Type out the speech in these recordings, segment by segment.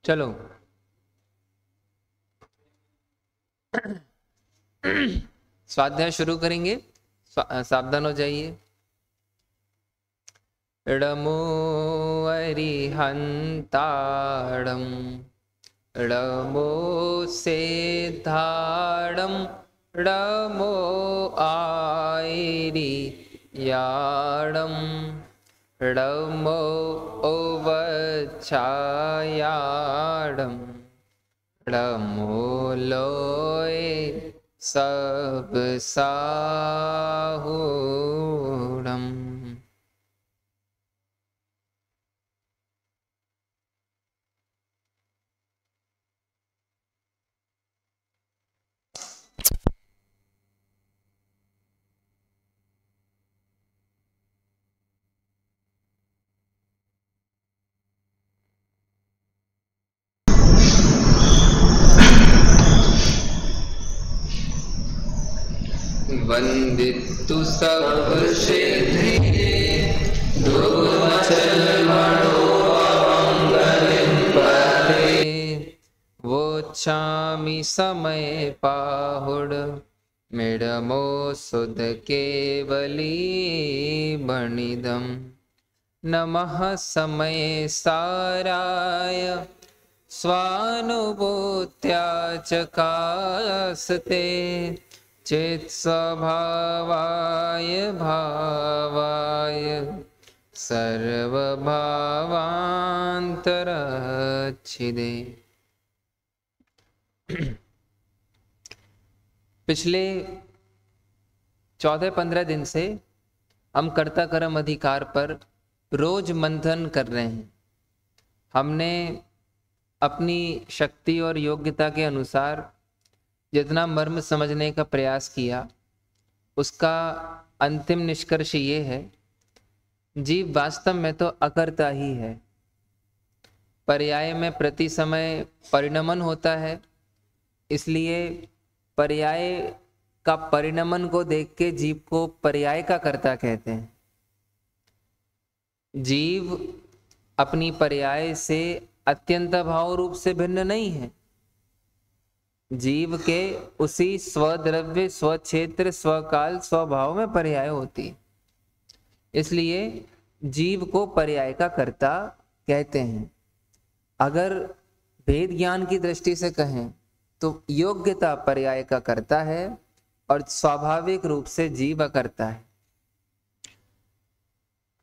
चलो स्वाध्याय शुरू करेंगे। सावधान हो जाइए। ड़मो अरिहंताड़म ड़मो सेधाड़म ड़मो आयरी याड़म ड़मो ओवचायाड़म ड़मो लोए सब साहुड़म। वंदितु सब सिद्धि दुर्वचल मनोमंगलिं पते वोच्छामि समय पाहुड मिडमो सुध केवली बणिदम। नमः समय साराय स्वानुभूत्या चकास्ते चेत स्वभावाय भावाय सर्वभावांतरच्छिदे। पिछले 14-15 दिन से हम कर्ता कर्म अधिकार पर रोज मंथन कर रहे हैं। हमने अपनी शक्ति और योग्यता के अनुसार जितना मर्म समझने का प्रयास किया, उसका अंतिम निष्कर्ष ये है, जीव वास्तव में तो अकर्ता ही है। पर्याय में प्रति समय परिणमन होता है, इसलिए पर्याय का परिणमन को देख के जीव को पर्याय का कर्ता कहते हैं। जीव अपनी पर्याय से अत्यंत भाव रूप से भिन्न नहीं है। जीव के उसी स्वद्रव्य, स्वक्षेत्र, स्वकाल, स्वभाव में पर्याय होती है, इसलिए जीव को पर्याय का कर्ता कहते हैं। अगर भेद ज्ञान की दृष्टि से कहें तो योग्यता पर्याय का कर्ता है और स्वाभाविक रूप से जीव अकर्ता है।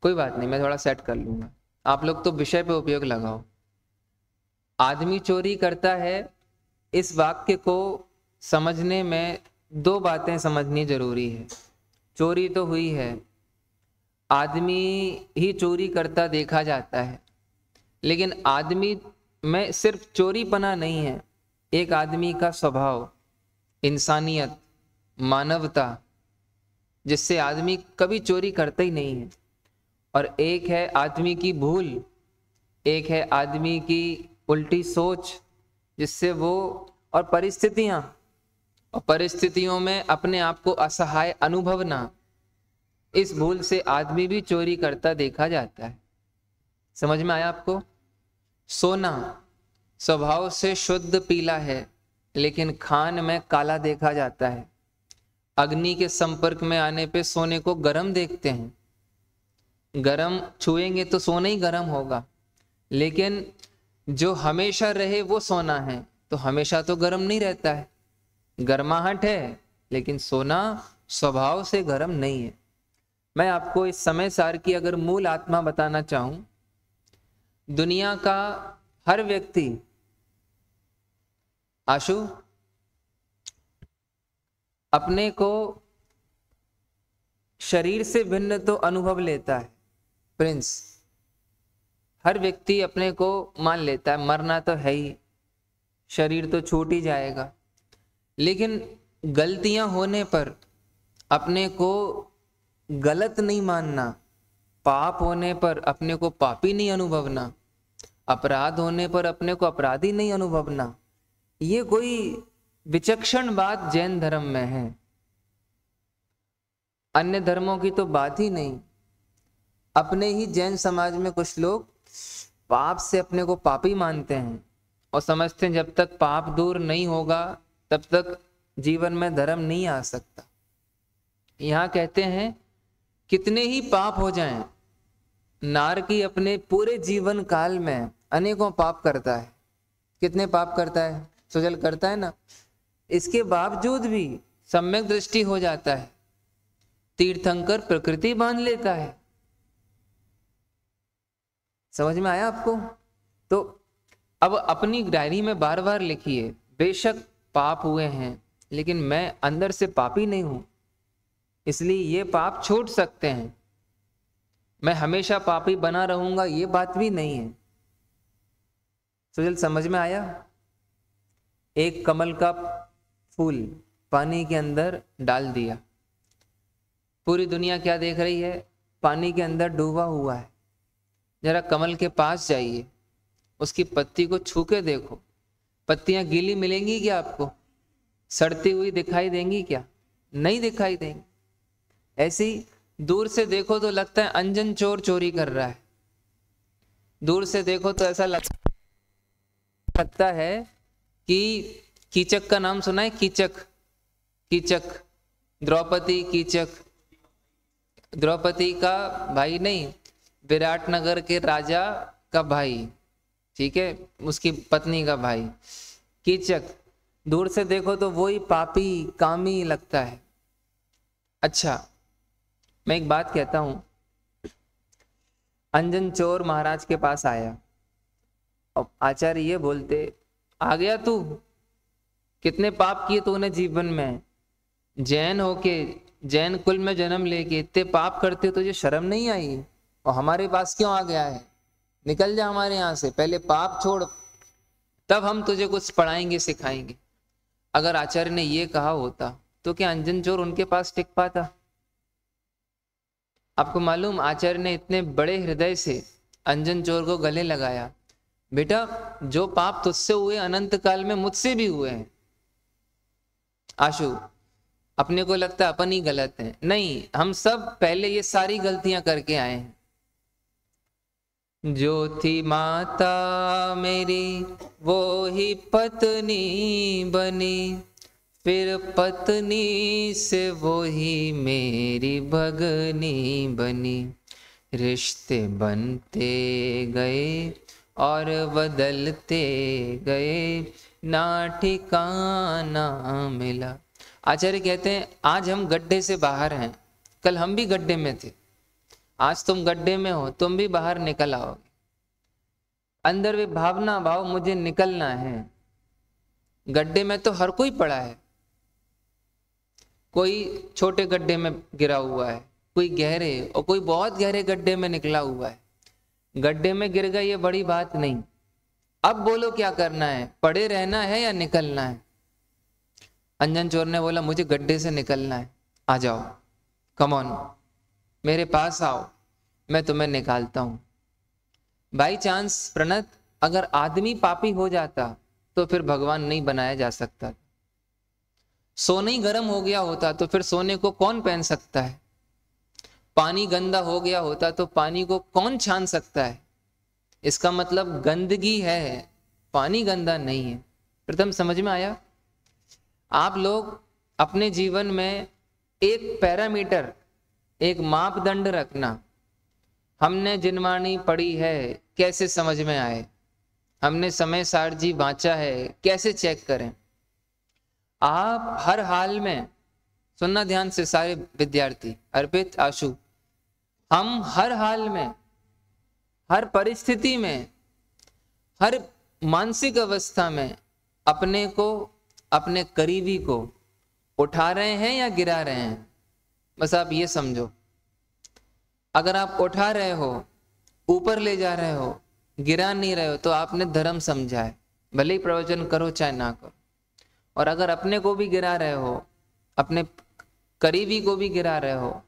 कोई बात नहीं, मैं थोड़ा सेट कर लूंगा। आप लोग तो विषय पे उपयोग लगाओ। आदमी चोरी करता है, इस वाक्य को समझने में दो बातें समझनी जरूरी है। चोरी तो हुई है, आदमी ही चोरी करता देखा जाता है, लेकिन आदमी में सिर्फ चोरीपना नहीं है। एक आदमी का स्वभाव, इंसानियत, मानवता, जिससे आदमी कभी चोरी करता ही नहीं है। और एक है आदमी की भूल, एक है आदमी की उल्टी सोच, जिससे वो और परिस्थितियों में अपने आप को असहाय अनुभवना, इस भूल से आदमी भी चोरी करता देखा जाता है। समझ में आया आपको? सोना स्वभाव से शुद्ध पीला है, लेकिन खान में काला देखा जाता है। अग्नि के संपर्क में आने पे सोने को गर्म देखते हैं, गर्म छुएंगे तो सोना ही गर्म होगा। लेकिन जो हमेशा रहे वो सोना है, तो हमेशा तो गर्म नहीं रहता है, गर्माहट है, लेकिन सोना स्वभाव से गर्म नहीं है। मैं आपको इस समय सार की अगर मूल आत्मा बताना चाहूं, दुनिया का हर व्यक्ति, आशु, अपने को शरीर से भिन्न तो अनुभव लेता है। प्रिंस, हर व्यक्ति अपने को मान लेता है मरना तो है ही, शरीर तो छूट ही जाएगा। लेकिन गलतियां होने पर अपने को गलत नहीं मानना, पाप होने पर अपने को पापी नहीं अनुभवना, अपराध होने पर अपने को अपराधी नहीं अनुभवना, ये कोई विचक्षण बात जैन धर्म में है। अन्य धर्मों की तो बात ही नहीं। अपने ही जैन समाज में कुछ लोग पाप से अपने को पापी मानते हैं, और समझते हैं जब तक पाप दूर नहीं होगा तब तक जीवन में धर्म नहीं आ सकता। यहाँ कहते हैं कितने ही पाप हो जाएं, नारकी अपने पूरे जीवन काल में अनेकों पाप करता है। कितने पाप करता है? सुजल करता है ना। इसके बावजूद भी सम्यक दृष्टि हो जाता है, तीर्थंकर प्रकृति बांध लेता है। समझ में आया आपको? तो अब अपनी डायरी में बार बार लिखिए, बेशक पाप हुए हैं लेकिन मैं अंदर से पापी नहीं हूं, इसलिए ये पाप छूट सकते हैं। मैं हमेशा पापी बना रहूंगा ये बात भी नहीं है। सुजल समझ में आया? एक कमल का फूल पानी के अंदर डाल दिया, पूरी दुनिया क्या देख रही है? पानी के अंदर डूबा हुआ है। जरा कमल के पास जाइए, उसकी पत्ती को छू के देखो, पत्तियां गीली मिलेंगी क्या आपको? सड़ती हुई दिखाई देंगी क्या? नहीं दिखाई देंगी। ऐसी दूर से देखो तो लगता है अंजन चोर चोरी कर रहा है। दूर से देखो तो ऐसा लगता है कि कीचक का नाम सुना है? कीचक, कीचक, द्रौपदी कीचक, द्रौपदी का भाई नहीं, विराटनगर के राजा का भाई, ठीक है, उसकी पत्नी का भाई कीचक। दूर से देखो तो वही पापी कामी लगता है। अच्छा, मैं एक बात कहता हूं, अंजन चोर महाराज के पास आया और आचार्य ये बोलते, आ गया तू, कितने पाप किए तूने जीवन में, जैन होके जैन कुल में जन्म लेके इतने पाप करते तुझे शर्म नहीं आई और हमारे पास क्यों आ गया है? निकल जा हमारे यहाँ से, पहले पाप छोड़ तब हम तुझे कुछ पढ़ाएंगे सिखाएंगे। अगर आचार्य ने ये कहा होता तो क्या अंजन चोर उनके पास टिक पाता? आपको मालूम, आचार्य ने इतने बड़े हृदय से अंजन चोर को गले लगाया, बेटा जो पाप तुझसे हुए अनंत काल में मुझसे भी हुए हैं। आशु, अपने को लगता है अपन ही गलत है, नहीं, हम सब पहले ये सारी गलतियां करके आए हैं। जो थी माता मेरी वो ही पत्नी बनी, फिर पत्नी से वो ही मेरी भगनी बनी। रिश्ते बनते गए और बदलते गए, ना ठिकाना मिला। आचार्य कहते हैं आज हम गड्ढे से बाहर हैं, कल हम भी गड्ढे में थे। आज तुम गड्ढे में हो, तुम भी बाहर निकल आओगे। अंदर वे भावना भाव मुझे निकलना है। गड्ढे में तो हर कोई पड़ा है, कोई छोटे गड्ढे में गिरा हुआ है, कोई गहरे और कोई बहुत गहरे गड्ढे में निकला हुआ है। गड्ढे में गिर गए ये बड़ी बात नहीं। अब बोलो क्या करना है, पड़े रहना है या निकलना है? अंजन चोर ने बोला मुझे गड्ढे से निकलना है, आ जाओ, कम ऑन, मेरे पास आओ, मैं तुम्हें निकालता हूं। बाई चांस प्रणत, अगर आदमी पापी हो जाता तो फिर भगवान नहीं बनाया जा सकता। सोना ही गर्म हो गया होता तो फिर सोने को कौन पहन सकता है? पानी गंदा हो गया होता तो पानी को कौन छान सकता है? इसका मतलब गंदगी है, पानी गंदा नहीं है। प्रथम समझ में आया? आप लोग अपने जीवन में एक पैरामीटर, एक मापदंड रखना। हमने जिनवाणी पढ़ी है, कैसे समझ में आए? हमने समय सार जी वांचा है, कैसे चेक करें? आप हर हाल में, सुनना ध्यान से सारे विद्यार्थी, अर्पित, आशु, हम हर हाल में, हर परिस्थिति में, हर मानसिक अवस्था में अपने को, अपने करीबी को उठा रहे हैं या गिरा रहे हैं? बस आप ये समझो। अगर आप उठा रहे हो, ऊपर ले जा रहे हो, गिरा नहीं रहे हो, तो आपने धर्म समझा है, भले ही प्रवचन करो चाहे ना करो। और अगर अपने को भी गिरा रहे हो, अपने करीबी को भी गिरा रहे हो,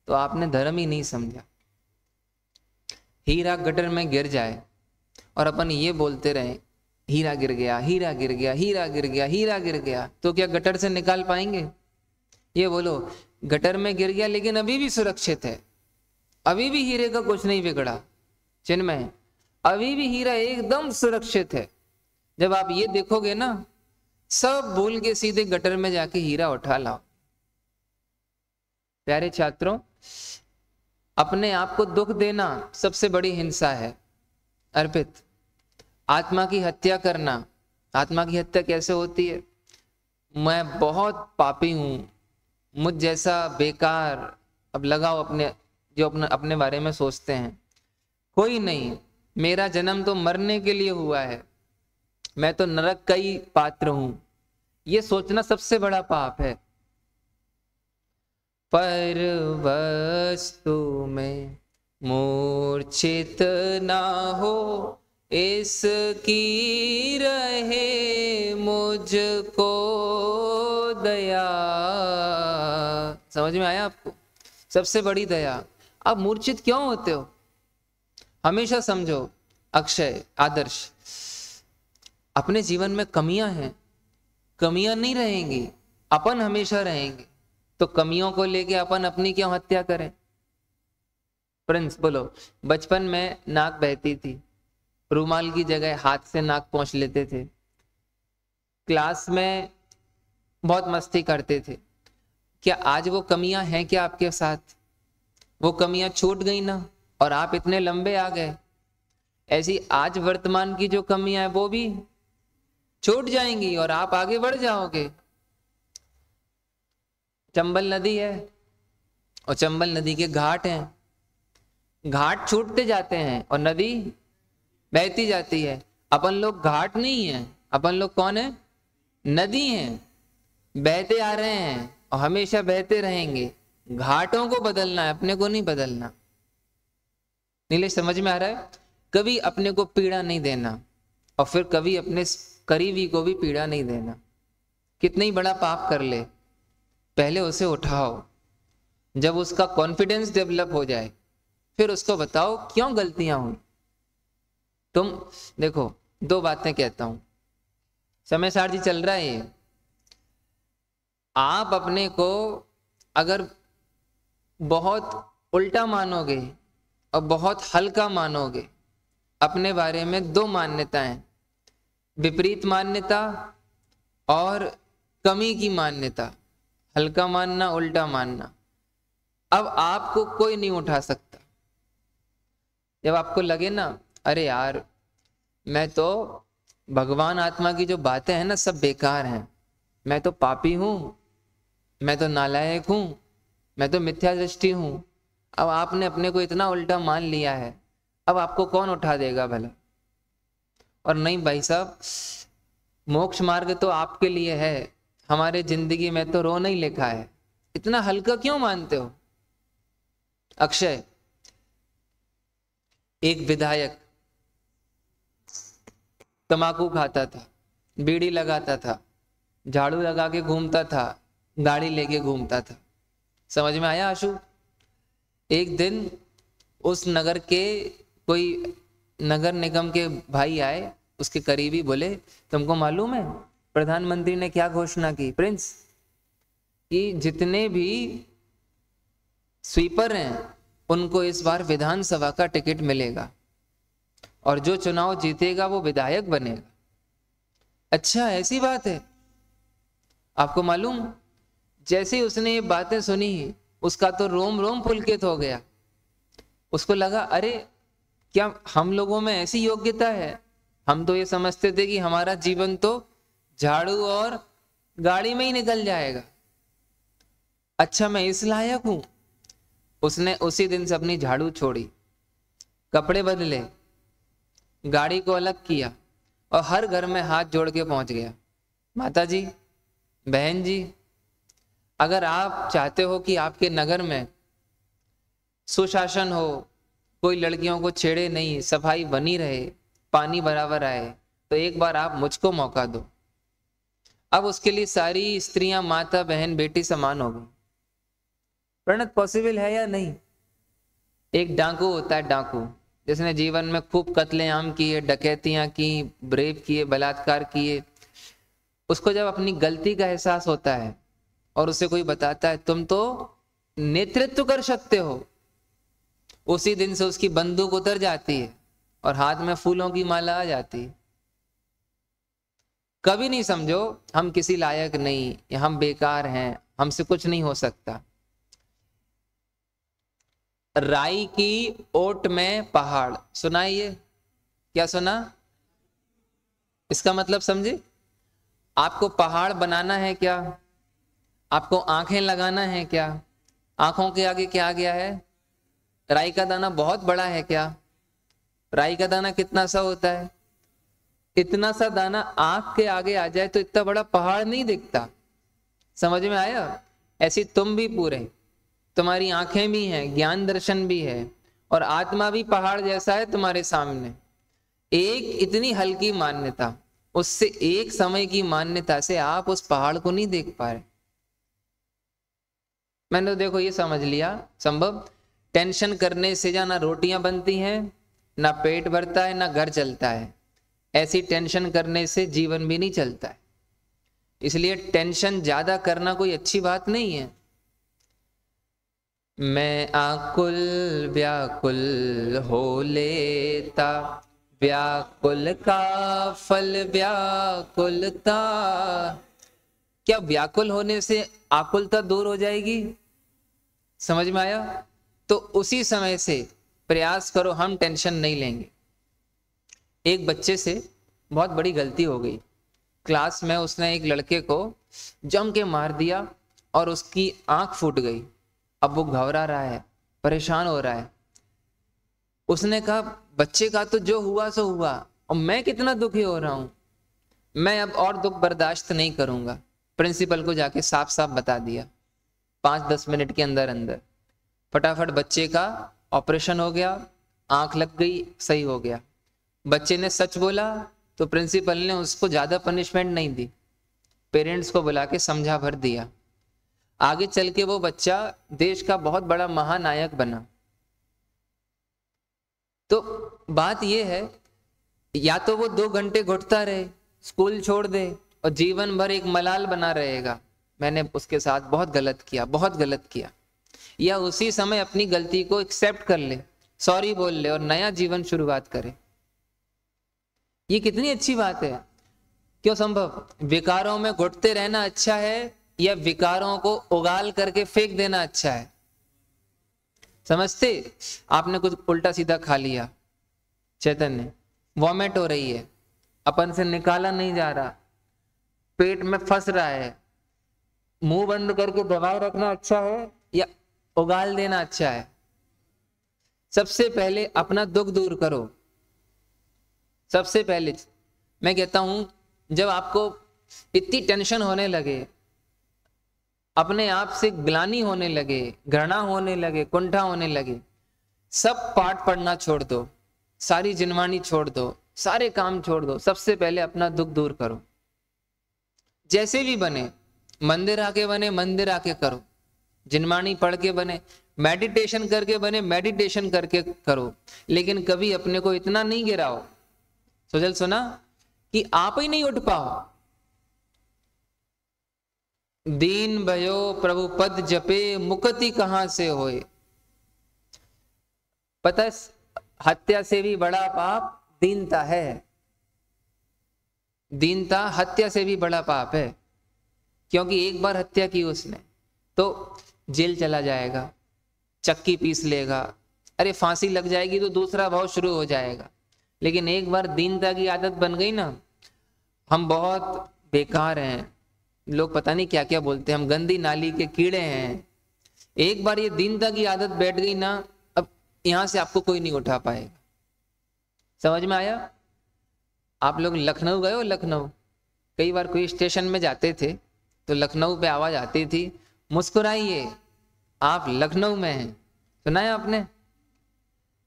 तो आपने धर्म ही नहीं समझा। हीरा गटर में गिर जाए और अपन ये बोलते रहे हीरा गिर गया, हीरा गिर गया, हीरा गिर गया, हीरा गिर गया, तो क्या गटर से निकाल पाएंगे? ये बोलो गटर में गिर गया लेकिन अभी भी सुरक्षित है, अभी भी हीरे का कुछ नहीं बिगड़ा। चिन्मय, अभी भी हीरा एकदम सुरक्षित है। जब आप ये देखोगे ना, सब भूल के सीधे गटर में जाके हीरा उठा लाओ। प्यारे छात्रों, अपने आप को दुख देना सबसे बड़ी हिंसा है अर्पित। आत्मा की हत्या करना, आत्मा की हत्या कैसे होती है? मैं बहुत पापी हूं, मुझ जैसा बेकार, अब लगाओ अपने, जो अपने बारे में सोचते हैं, कोई नहीं, मेरा जन्म तो मरने के लिए हुआ है, मैं तो नरक का ही पात्र हूं, ये सोचना सबसे बड़ा पाप है। पर वस्तु में मूर्छित ना हो, इसकी रहे मुझको दया। समझ में आया आपको? सबसे बड़ी दया। आप मूर्छित क्यों होते हो? हमेशा समझो अक्षय, आदर्श, अपने जीवन में कमियां हैं, कमियां नहीं रहेंगी, अपन हमेशा रहेंगे। तो कमियों को लेके अपन अपनी क्यों हत्या करें? प्रिंस बोलो, बचपन में नाक बहती थी, रूमाल की जगह हाथ से नाक पोंछ लेते थे, क्लास में बहुत मस्ती करते थे। क्या आज वो कमियां हैं क्या आपके साथ? वो कमियां छूट गई ना, और आप इतने लंबे आ गए। ऐसी आज वर्तमान की जो कमियां हैं वो भी छूट जाएंगी और आप आगे बढ़ जाओगे। चंबल नदी है और चंबल नदी के घाट हैं, घाट छूटते जाते हैं और नदी बहती जाती है। अपन लोग घाट नहीं है, अपन लोग कौन है? नदी हैं, बहते आ रहे हैं और हमेशा बहते रहेंगे। घाटों को बदलना है, अपने को नहीं बदलना। नीलेश समझ में आ रहा है? कभी अपने को पीड़ा नहीं देना और फिर कभी अपने करीबी को भी पीड़ा नहीं देना। कितना ही बड़ा पाप कर ले, पहले उसे उठाओ। जब उसका कॉन्फिडेंस डेवलप हो जाए फिर उसको बताओ क्यों गलतियां हुई। तुम देखो, दो बातें कहता हूं, समय सार जी चल रहा है ये। आप अपने को अगर बहुत उल्टा मानोगे और बहुत हल्का मानोगे, अपने बारे में दो मान्यताएं, विपरीत मान्यता और कमी की मान्यता, हल्का मानना, उल्टा मानना। अब आपको कोई नहीं उठा सकता। जब आपको लगे ना, अरे यार मैं तो, भगवान आत्मा की जो बातें हैं ना सब बेकार हैं, मैं तो पापी हूं, मैं तो नालायक हूं, मैं तो मिथ्या दृष्टि हूं। अब आपने अपने को इतना उल्टा मान लिया है, अब आपको कौन उठा देगा भला? और नहीं भाई साहब, मोक्ष मार्ग तो आपके लिए है, हमारे जिंदगी में तो रोना ही लिखा है। इतना हल्का क्यों मानते हो? अक्षय, एक विधायक तंबाकू खाता था, बीड़ी लगाता था, झाड़ू लगा के घूमता था, गाड़ी लेके घूमता था। समझ में आया आशु? एक दिन उस नगर के कोई नगर निगम के भाई आए, उसके करीबी, बोले तुमको मालूम है प्रधानमंत्री ने क्या घोषणा की प्रिंस, कि जितने भी स्वीपर हैं उनको इस बार विधानसभा का टिकट मिलेगा और जो चुनाव जीतेगा वो विधायक बनेगा। अच्छा ऐसी बात है? आपको मालूम, जैसे ही उसने ये बातें सुनी उसका तो रोम रोम पुलकित हो गया। उसको लगा अरे क्या हम लोगों में ऐसी योग्यता है? हम तो ये समझते थे कि हमारा जीवन तो झाड़ू और गाड़ी में ही निकल जाएगा। अच्छा मैं इस लायक हूं? उसने उसी दिन से अपनी झाड़ू छोड़ी, कपड़े बदले, गाड़ी को अलग किया और हर घर में हाथ जोड़ के पहुंच गया। माता जी, बहन जी, अगर आप चाहते हो कि आपके नगर में सुशासन हो, कोई लड़कियों को छेड़े नहीं, सफाई बनी रहे, पानी बराबर आए, तो एक बार आप मुझको मौका दो। अब उसके लिए सारी स्त्रियां माता बहन बेटी समान हो गई। प्रणत पॉसिबल है या नहीं? एक डाकू होता है, डाकू जिसने जीवन में खूब कत्लेआम किए, डकैतियां की, रेप किए, बलात्कार किए। उसको जब अपनी गलती का एहसास होता है और उसे कोई बताता है तुम तो नेतृत्व कर सकते हो, उसी दिन से उसकी बंदूक उतर जाती है और हाथ में फूलों की माला आ जाती है। कभी नहीं समझो हम किसी लायक नहीं या हम बेकार हैं, हमसे कुछ नहीं हो सकता। राई की ओट में पहाड़, सुना है ये? क्या सुना? इसका मतलब समझे? आपको पहाड़ बनाना है क्या? आपको आंखें लगाना है क्या? आंखों के आगे क्या आ गया है? राई का दाना बहुत बड़ा है क्या? राई का दाना कितना सा होता है? इतना सा दाना आंख के आगे आ जाए तो इतना बड़ा पहाड़ नहीं दिखता। समझ में आया? ऐसी तुम भी पूरे, तुम्हारी आंखें भी हैं, ज्ञान दर्शन भी है, और आत्मा भी पहाड़ जैसा है तुम्हारे सामने। एक इतनी हल्की मान्यता, उससे एक समय की मान्यता से आप उस पहाड़ को नहीं देख पा रहे। मैंने तो देखो ये समझ लिया संभव, टेंशन करने से ना रोटियां बनती हैं, ना पेट भरता है, ना घर चलता है। ऐसी टेंशन करने से जीवन भी नहीं चलता है। इसलिए टेंशन ज्यादा करना कोई अच्छी बात नहीं है। मैं आकुल व्याकुल हो लेता, व्याकुल का फल व्याकुलता। क्या व्याकुल होने से आकुलता दूर हो जाएगी? समझ में आया? तो उसी समय से प्रयास करो हम टेंशन नहीं लेंगे। एक बच्चे से बहुत बड़ी गलती हो गई क्लास में, उसने एक लड़के को जम के मार दिया और उसकी आंख फूट गई। अब वो घबरा रहा है, परेशान हो रहा है। उसने कहा बच्चे का तो जो हुआ सो हुआ, और मैं कितना दुखी हो रहा हूं, मैं अब और दुख बर्दाश्त नहीं करूंगा। प्रिंसिपल को जाके साफ साफ बता दिया। 5-10 मिनट के अंदर अंदर फटाफट बच्चे का ऑपरेशन हो गया, आंख लग गई, सही हो गया। बच्चे ने सच बोला तो प्रिंसिपल ने उसको ज्यादा पनिशमेंट नहीं दी, पेरेंट्स को बुला के समझा भर दिया। आगे चल के वो बच्चा देश का बहुत बड़ा महानायक बना। तो बात यह है, या तो वो 2 घंटे घुटता रहे, स्कूल छोड़ दे और जीवन भर एक मलाल बना रहेगा, मैंने उसके साथ बहुत गलत किया, बहुत गलत किया। या उसी समय अपनी गलती को एक्सेप्ट कर ले, सॉरी बोल ले और नया जीवन शुरुआत करे। ये कितनी अच्छी बात है। क्यों संभव? विकारों में घुटते रहना अच्छा है या विकारों को उगाल करके फेंक देना अच्छा है? समझते? आपने कुछ उल्टा सीधा खा लिया, चैतन्य वॉमिट हो रही है, अपन से निकाला नहीं जा रहा, पेट में फंस रहा है, मुंह बंद करके दबाए रखना अच्छा है या उगाल देना अच्छा है? सबसे पहले अपना दुख दूर करो। सबसे पहले मैं कहता हूं, जब आपको इतनी टेंशन होने लगे, अपने आप से ग्लानि होने लगे, घृणा होने लगे, कुंठा होने लगे, सब पाठ पढ़ना छोड़ दो, सारी जिनवानी छोड़ दो, सारे काम छोड़ दो। सबसे पहले अपना दुख दूर करो। जैसे भी बने, मंदिर आके बने, मंदिर आके करो, जिनवानी पढ़ के बने, मेडिटेशन करके बने, मेडिटेशन करके करो, लेकिन कभी अपने को इतना नहीं गिराओ, सुजल सुना, कि आप ही नहीं उठ पाओ। दीन भयो प्रभु पद जपे, मुक्ति कहां से होए। पता है, हत्या से भी बड़ा पाप दीनता है। दीनता हत्या से भी बड़ा पाप है, क्योंकि एक बार हत्या की उसने तो जेल चला जाएगा, चक्की पीस लेगा, अरे फांसी लग जाएगी तो दूसरा भाव शुरू हो जाएगा। लेकिन एक बार दीनता की आदत बन गई ना, हम बहुत बेकार हैं, लोग पता नहीं क्या क्या बोलते हैं, हम गंदी नाली के कीड़े हैं। एक बार ये दीनता की आदत बैठ गई ना, अब यहां से आपको कोई नहीं उठा पाएगा। समझ में आया? आप लोग लखनऊ गए हो? लखनऊ कई बार कोई स्टेशन में जाते थे तो लखनऊ पे आवाज आती थी, मुस्कुराइए आप लखनऊ में हैं। सुना है आपने?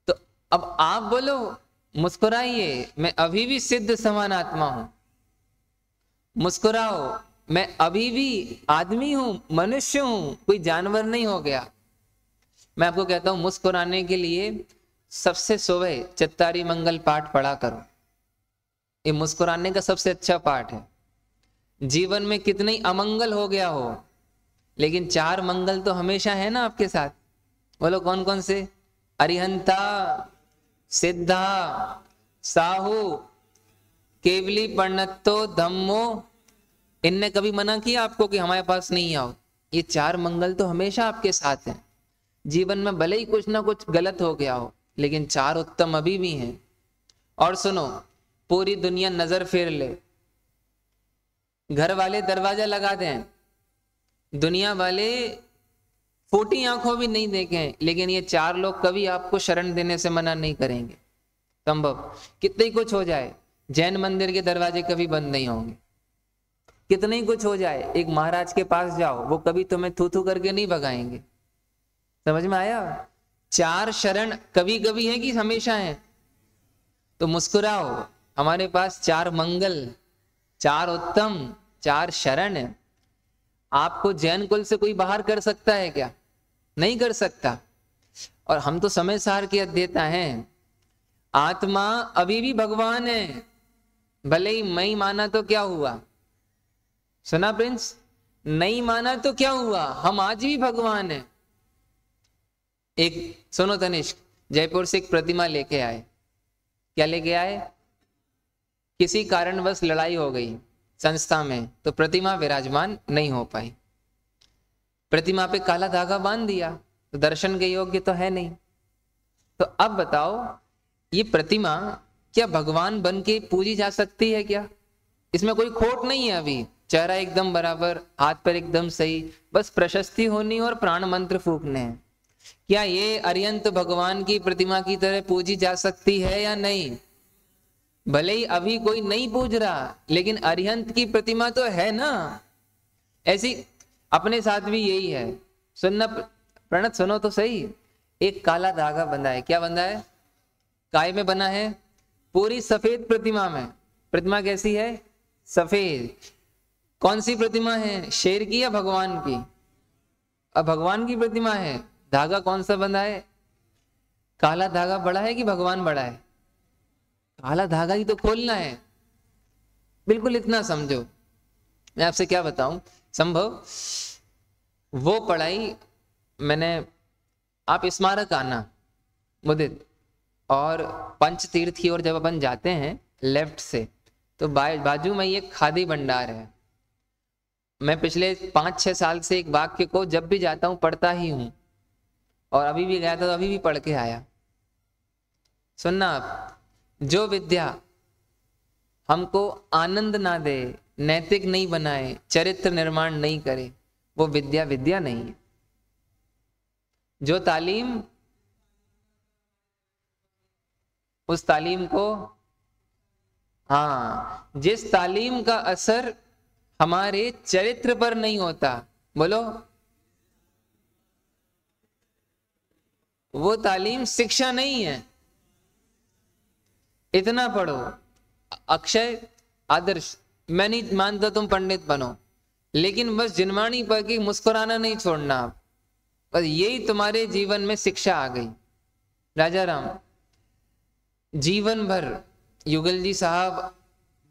तो अब आप बोलो मुस्कुराइए, मैं अभी भी सिद्ध समान आत्मा हूं। मुस्कुराओ, मैं अभी भी आदमी हूं, मनुष्य हूं, कोई जानवर नहीं हो गया। मैं आपको कहता हूं, मुस्कुराने के लिए सबसे सुबह चित्तारी मंगल पाठ पढ़ा करो। ये मुस्कुराने का सबसे अच्छा पाठ है। जीवन में कितने अमंगल हो गया हो, लेकिन 4 मंगल तो हमेशा है ना आपके साथ। बोलो कौन कौन से? अरिहंता, सिद्धा, साहू, केवली प्रणतो धम्मो, इनने कभी मना किया आपको कि हमारे पास नहीं आओ? ये चार मंगल तो हमेशा आपके साथ हैं। जीवन में भले ही कुछ ना कुछ गलत हो गया हो, लेकिन चार उत्तम अभी भी हैं। और सुनो, पूरी दुनिया नजर फेर ले, घर वाले दरवाजा लगा दें, दुनिया वाले फूटी आंखों भी नहीं देखें, लेकिन ये चार लोग कभी आपको शरण देने से मना नहीं करेंगे। संभव कितने ही कुछ हो जाए, जैन मंदिर के दरवाजे कभी बंद नहीं होंगे। कितने ही कुछ हो जाए, एक महाराज के पास जाओ, वो कभी तुम्हें थू थू करके नहीं भगाएंगे। समझ में आया? चार शरण कभी कभी है कि हमेशा है? तो मुस्कुराओ, हमारे पास चार मंगल, चार उत्तम, चार शरण है। आपको जैन कुल से कोई बाहर कर सकता है क्या? नहीं कर सकता। और हम तो समय सार के अध्येता हैं। आत्मा अभी भी भगवान है, भले ही नहीं माना तो क्या हुआ? सुना प्रिंस? नहीं माना तो क्या हुआ, हम आज भी भगवान हैं। एक सुनो तनिष्क, जयपुर से एक प्रतिमा लेके आए। क्या लेके आए? किसी कारणवश लड़ाई हो गई संस्था में, तो प्रतिमा विराजमान नहीं हो पाई। प्रतिमा पे काला धागा बांध दिया, तो दर्शन के योग्य तो है नहीं। तो अब बताओ, ये प्रतिमा क्या भगवान बन के पूजी जा सकती है क्या? इसमें कोई खोट नहीं है। अभी चेहरा एकदम बराबर, हाथ पर एकदम सही, बस प्रशस्ति होनी और प्राण मंत्र फूकने हैं। क्या ये अरियंत भगवान की प्रतिमा की तरह पूजी जा सकती है या नहीं? भले ही अभी कोई नहीं पूज रहा, लेकिन अरिहंत की प्रतिमा तो है ना। ऐसी अपने साथ भी यही है। सुनना प्रणत, सुनो तो सही। एक काला धागा बंधा है। क्या बंधा है? काय में बना है? पूरी सफेद प्रतिमा में। प्रतिमा कैसी है? सफेद। कौन सी प्रतिमा है? शेर की या भगवान की? अब भगवान की प्रतिमा है। धागा कौन सा बंधा है? काला धागा बड़ा है कि भगवान बड़ा है? काला धागा ही तो खोलना है। बिल्कुल इतना समझो। मैं आपसे क्या बताऊं, संभव वो पढ़ाई मैंने, आप स्मारक आना मुदित, और पंचतीर्थ की ओर जब अपन जाते हैं लेफ्ट से, तो बाजू में ये खादी भंडार है। मैं पिछले 5-6 साल से एक वाक्य को जब भी जाता हूं पढ़ता ही हूं, और अभी भी गया था तो अभी भी पढ़ के आया। सुनना आप, जो विद्या हमको आनंद ना दे, नैतिक नहीं बनाए, चरित्र निर्माण नहीं करे, वो विद्या विद्या नहीं है। जो तालीम, उस तालीम को, हाँ, जिस तालीम का असर हमारे चरित्र पर नहीं होता, बोलो, वो तालीम शिक्षा नहीं है। इतना पढ़ो। अक्षय आदर्श, मैं नहीं मानता तुम पंडित बनो, लेकिन बस जिनवाणी पर की मुस्कुराना नहीं छोड़ना आप। बस यही तुम्हारे जीवन में शिक्षा आ गई। राजा राम जीवन भर युगल जी साहब,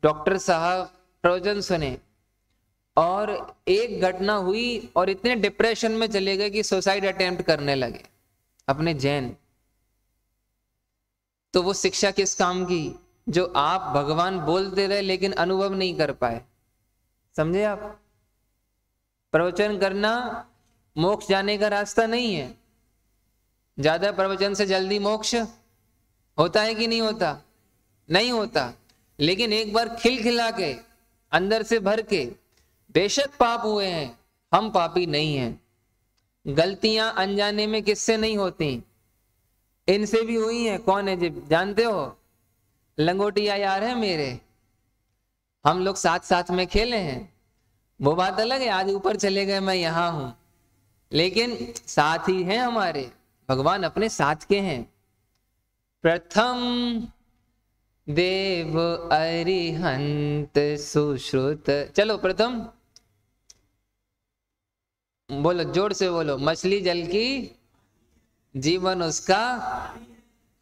डॉक्टर साहब प्रवचन सुने, और एक घटना हुई और इतने डिप्रेशन में चले गए कि सुसाइड अटेम्प्ट करने लगे अपने जैन। तो वो शिक्षा किस काम की, जो आप भगवान बोलते रहे लेकिन अनुभव नहीं कर पाए। समझे आप? प्रवचन करना मोक्ष जाने का रास्ता नहीं है। ज्यादा प्रवचन से जल्दी मोक्ष होता है कि नहीं होता? नहीं होता। लेकिन एक बार खिलखिला के, अंदर से भर के, बेशक पाप हुए हैं, हम पापी नहीं हैं। गलतियां अनजाने में किससे नहीं होती? इनसे भी हुई हैं। कौन है जी, जानते हो? लंगोटिया यार है मेरे, हम लोग साथ साथ में खेले हैं। वो बात अलग है, आज ऊपर चले गए, मैं यहां हूं, लेकिन साथ ही हैं हमारे। भगवान अपने साथ के हैं। प्रथम देव अरिहंत सुश्रुत। चलो प्रथम बोलो, जोर से बोलो। मछली जल की, जीवन उसका,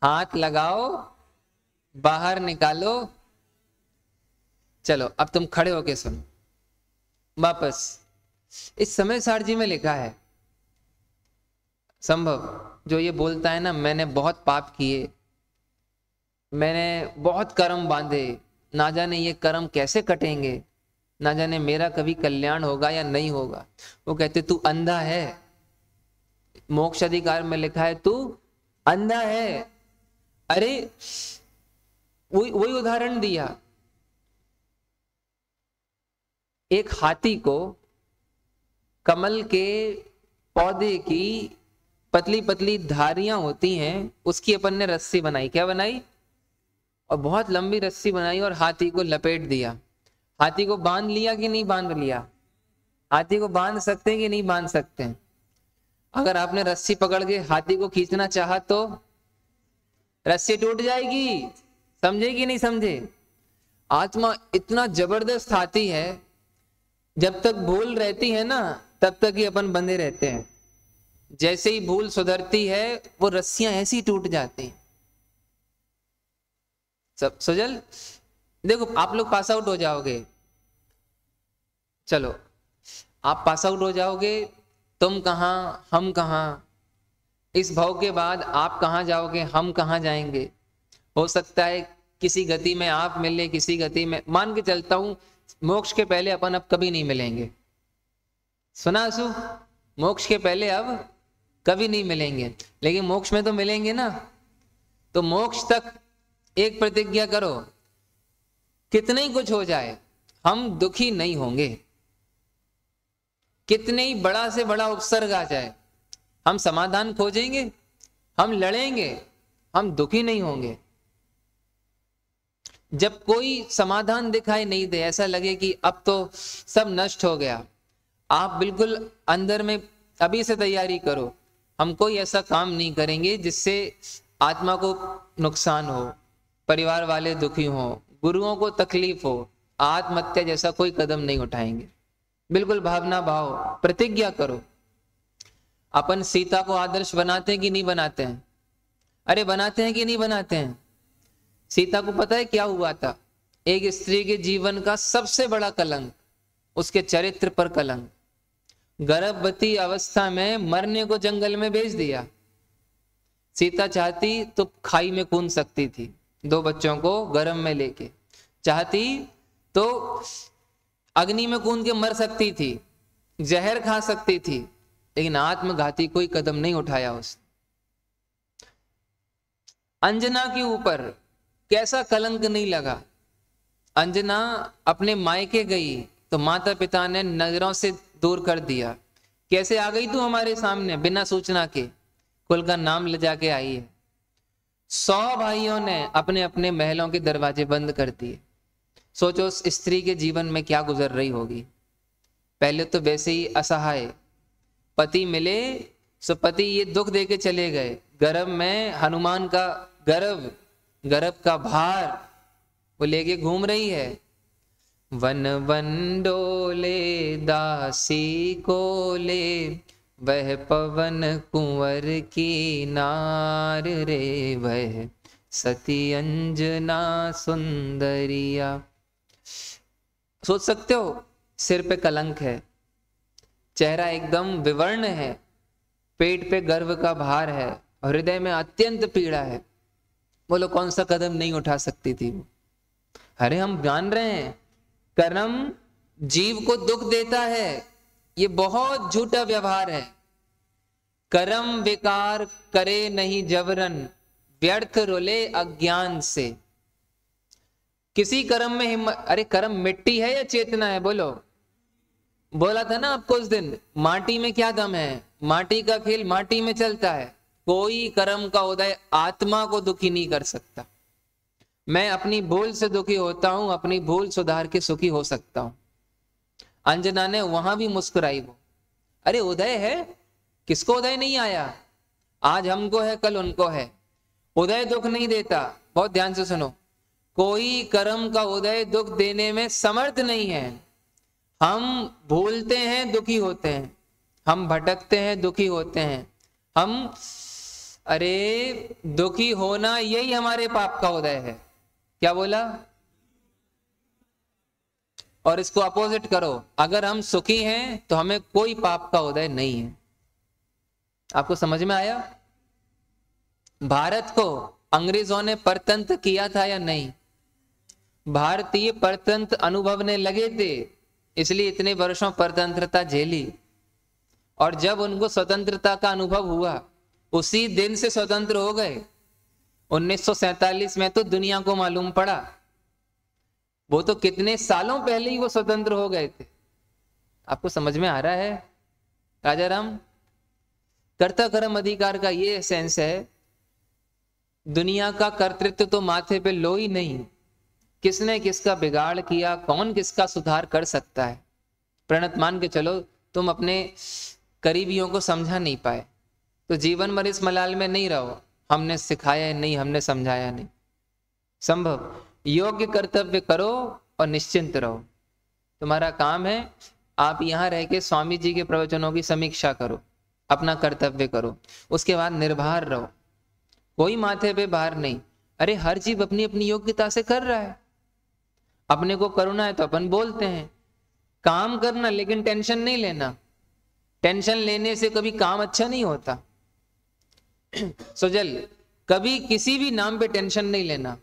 हाथ लगाओ, बाहर निकालो। चलो अब तुम खड़े होके सुनो वापस। इस समय सार जी में लिखा है, संभव जो ये बोलता है ना, मैंने बहुत पाप किए, मैंने बहुत कर्म बांधे, ना जाने ये कर्म कैसे कटेंगे, ना जाने मेरा कभी कल्याण होगा या नहीं होगा। वो कहते तू अंधा है, मोक्ष अधिकार में लिखा है तू अंधा है। अरे वही वही उदाहरण दिया, एक हाथी को कमल के पौधे की पतली पतली धारियां होती हैं, उसकी अपन ने रस्सी बनाई, क्या बनाई, और बहुत लंबी रस्सी बनाई और हाथी को लपेट दिया। हाथी को बांध लिया कि नहीं बांध लिया? हाथी को बांध सकते हैं कि नहीं बांध सकते हैं? अगर आपने रस्सी पकड़ के हाथी को खींचना चाहा तो रस्सी टूट जाएगी, समझे कि नहीं समझे? आत्मा इतना जबरदस्त हाथी है, जब तक भूल रहती है ना तब तक ही अपन बंधे रहते हैं, जैसे ही भूल सुधरती है वो रस्सियां ऐसी टूट जाती हैं। सब सुजल, देखो आप लोग पास आउट हो जाओगे, चलो आप पास आउट हो जाओगे, तुम कहां हम कहां, इस भाव के बाद आप कहां जाओगे हम कहां जाएंगे। हो सकता है किसी गति में आप मिले, किसी गति में, मान के चलता हूं मोक्ष के पहले अपन अब कभी नहीं मिलेंगे, सुना असु, मोक्ष के पहले अब कभी नहीं मिलेंगे, लेकिन मोक्ष में तो मिलेंगे ना। तो मोक्ष तक एक प्रतिज्ञा करो, कितने ही कुछ हो जाए हम दुखी नहीं होंगे, कितने ही बड़ा से बड़ा उपसर्ग आ जाए हम समाधान खोजेंगे, हम लड़ेंगे, हम दुखी नहीं होंगे। जब कोई समाधान दिखाई नहीं दे, ऐसा लगे कि अब तो सब नष्ट हो गया, आप बिल्कुल अंदर में अभी से तैयारी करो, हम कोई ऐसा काम नहीं करेंगे जिससे आत्मा को नुकसान हो, परिवार वाले दुखी हो, गुरुओं को तकलीफ हो, आत्महत्या जैसा कोई कदम नहीं उठाएंगे। बिल्कुल भावना भाव प्रतिज्ञा करो। अपन सीता को आदर्श बनाते हैं कि नहीं बनाते हैं? अरे बनाते हैं कि नहीं बनाते हैं? सीता को पता है क्या हुआ था? एक स्त्री के जीवन का सबसे बड़ा कलंक, उसके चरित्र पर कलंक, गर्भवती अवस्था में मरने को जंगल में भेज दिया। सीता चाहती तो खाई में कूद सकती थी, 2 बच्चों को गर्भ में लेके, चाहती तो अग्नि में कूद के मर सकती थी, जहर खा सकती थी, लेकिन आत्मघाती कोई कदम नहीं उठाया उसने। अंजना के ऊपर कैसा कलंक नहीं लगा। अंजना अपने मायके गई तो माता पिता ने नजरों से दूर कर दिया। कैसे आ गई तू हमारे सामने बिना सूचना के? कुल का नाम ले जाके आई है। 100 भाइयों ने अपने अपने महलों के दरवाजे बंद कर दिए। सोचो उस स्त्री के जीवन में क्या गुजर रही होगी। पहले तो वैसे ही असहाय, पति मिले सो पति ये दुख देके चले गए, गर्भ में हनुमान का गर्भ का भार वो लेके घूम रही है। वन वन डोले दासी को ले, वह पवन कुंवर की नार रे, वह सती अंजना सुंदरिया। सोच सकते हो, सिर पे कलंक है, चेहरा एकदम विवर्ण है, पेट पे गर्भ का भार है, हृदय में अत्यंत पीड़ा है। बोलो कौन सा कदम नहीं उठा सकती थी वो? अरे हम जान रहे हैं कर्म जीव को दुख देता है, ये बहुत झूठा व्यवहार है। कर्म विकार करे नहीं जबरन, व्यर्थ रोले अज्ञान से। किसी कर्म में हिम्मत, अरे कर्म मिट्टी है या चेतना है? बोलो, बोला था ना आपको उस दिन, माटी में क्या दम है, माटी का खेल माटी में चलता है। कोई कर्म का उदय आत्मा को दुखी नहीं कर सकता। मैं अपनी भूल से दुखी होता हूं, अपनी भूल सुधार के सुखी हो सकता हूं। अंजना ने वहां भी मुस्कुराई वो। अरे उदय है, किसको उदय नहीं आया? आज हमको है, कल उनको है। उदय दुख नहीं देता। बहुत ध्यान से सुनो, कोई कर्म का उदय दुख देने में समर्थ नहीं है। हम भूलते हैं, दुखी होते हैं, हम भटकते हैं, दुखी होते हैं, हम, अरे दुखी होना यही हमारे पाप का उदय है। क्या बोला? और इसको अपोजिट करो, अगर हम सुखी हैं तो हमें कोई पाप का उदय नहीं है। आपको समझ में आया? भारत को अंग्रेजों ने परतंत्र किया था या नहीं? भारतीय परतंत्र अनुभवने लगे थे, इसलिए इतने वर्षों परतंत्रता झेली। और जब उनको स्वतंत्रता का अनुभव हुआ उसी दिन से स्वतंत्र हो गए। 1947 में तो दुनिया को मालूम पड़ा, वो तो कितने सालों पहले ही वो स्वतंत्र हो गए थे। आपको समझ में आ रहा है राजा राम? कर्ता कर्म अधिकार का ये सेंस है, दुनिया का कर्तृत्व तो माथे पे लो ही नहीं, किसने किसका बिगाड़ किया, कौन किसका सुधार कर सकता है। प्रणत मान के चलो तुम अपने करीबियों को समझा नहीं पाए तो जीवन भर इस मलाल में नहीं रहो, हमने सिखाया नहीं, हमने समझाया नहीं। संभव योग्य कर्तव्य करो और निश्चिंत रहो। तुम्हारा काम है आप यहां रह के स्वामी जी के प्रवचनों की समीक्षा करो, अपना कर्तव्य करो, उसके बाद निर्भर रहो, कोई माथे पे भार नहीं। अरे हर जीव अपनी अपनी योग्यता से कर रहा है, अपने को करुणा है तो अपन बोलते हैं, काम करना लेकिन टेंशन नहीं लेना। टेंशन लेने से कभी काम अच्छा नहीं होता। सुजल, कभी किसी भी नाम पे टेंशन नहीं लेना,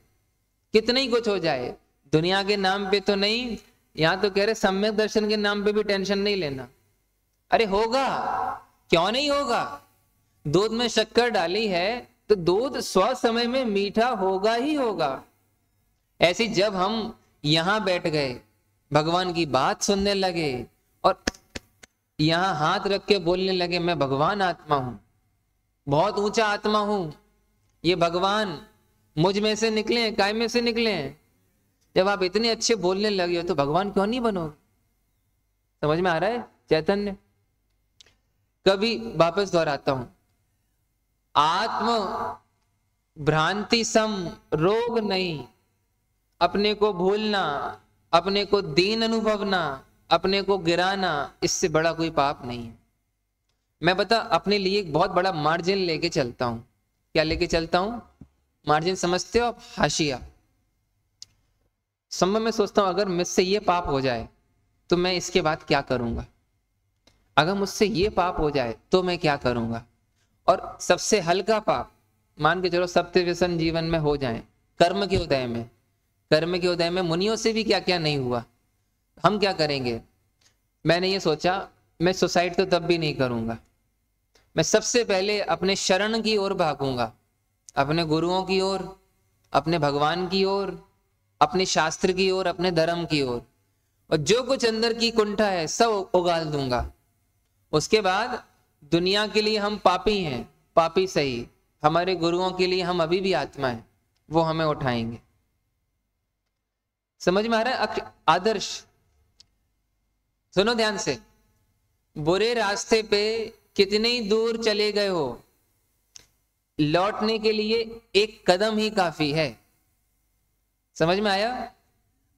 कितना ही कुछ हो जाए, दुनिया के नाम पे तो नहीं, यहां तो कह रहे सम्यक दर्शन के नाम पे भी टेंशन नहीं लेना। अरे होगा, क्यों नहीं होगा? दूध में शक्कर डाली है तो दूध स्व समय में मीठा होगा ही होगा। ऐसी जब हम यहां बैठ गए, भगवान की बात सुनने लगे और यहां हाथ रख के बोलने लगे मैं भगवान आत्मा हूं, बहुत ऊंचा आत्मा हूं, ये भगवान मुझ में से निकले हैं, काय में से निकले हैं। जब आप इतने अच्छे बोलने लगे हो तो भगवान क्यों नहीं बनोगे? समझ में आ रहा है चैतन्य? कभी वापस दोहराता हूं, आत्म भ्रांति सम रोग नहीं। अपने को भूलना, अपने को दीन अनुभवना, अपने को गिराना, इससे बड़ा कोई पाप नहीं है। मैं बता अपने लिए एक बहुत बड़ा मार्जिन लेके चलता हूं। क्या लेके चलता हूं? मार्जिन समझते हो आप? हाशिया। संभव मैं सोचता हूं अगर मुझसे ये पाप हो जाए तो मैं इसके बाद क्या करूंगा, अगर मुझसे ये पाप हो जाए तो मैं क्या करूंगा। और सबसे हल्का पाप मान के चलो सत्य व्यसन जीवन में हो जाए, कर्म के उदय में, कर्म के उदय में मुनियों से भी क्या क्या नहीं हुआ, हम क्या करेंगे? मैंने ये सोचा मैं सुसाइड तो तब भी नहीं करूंगा, मैं सबसे पहले अपने शरण की ओर भागूंगा, अपने गुरुओं की ओर, अपने भगवान की ओर, अपने शास्त्र की ओर, अपने धर्म की ओर, और जो कुछ अंदर की कुंठा है सब उगाल दूंगा। उसके बाद दुनिया के लिए हम पापी हैं, पापी सही, हमारे गुरुओं के लिए हम अभी भी आत्मा हैं, वो हमें उठाएंगे। समझ में आ रहा है आदर्श? सुनो ध्यान से, बुरे रास्ते पे कितने ही दूर चले गए हो, लौटने के लिए एक कदम ही काफी है। समझ में आया?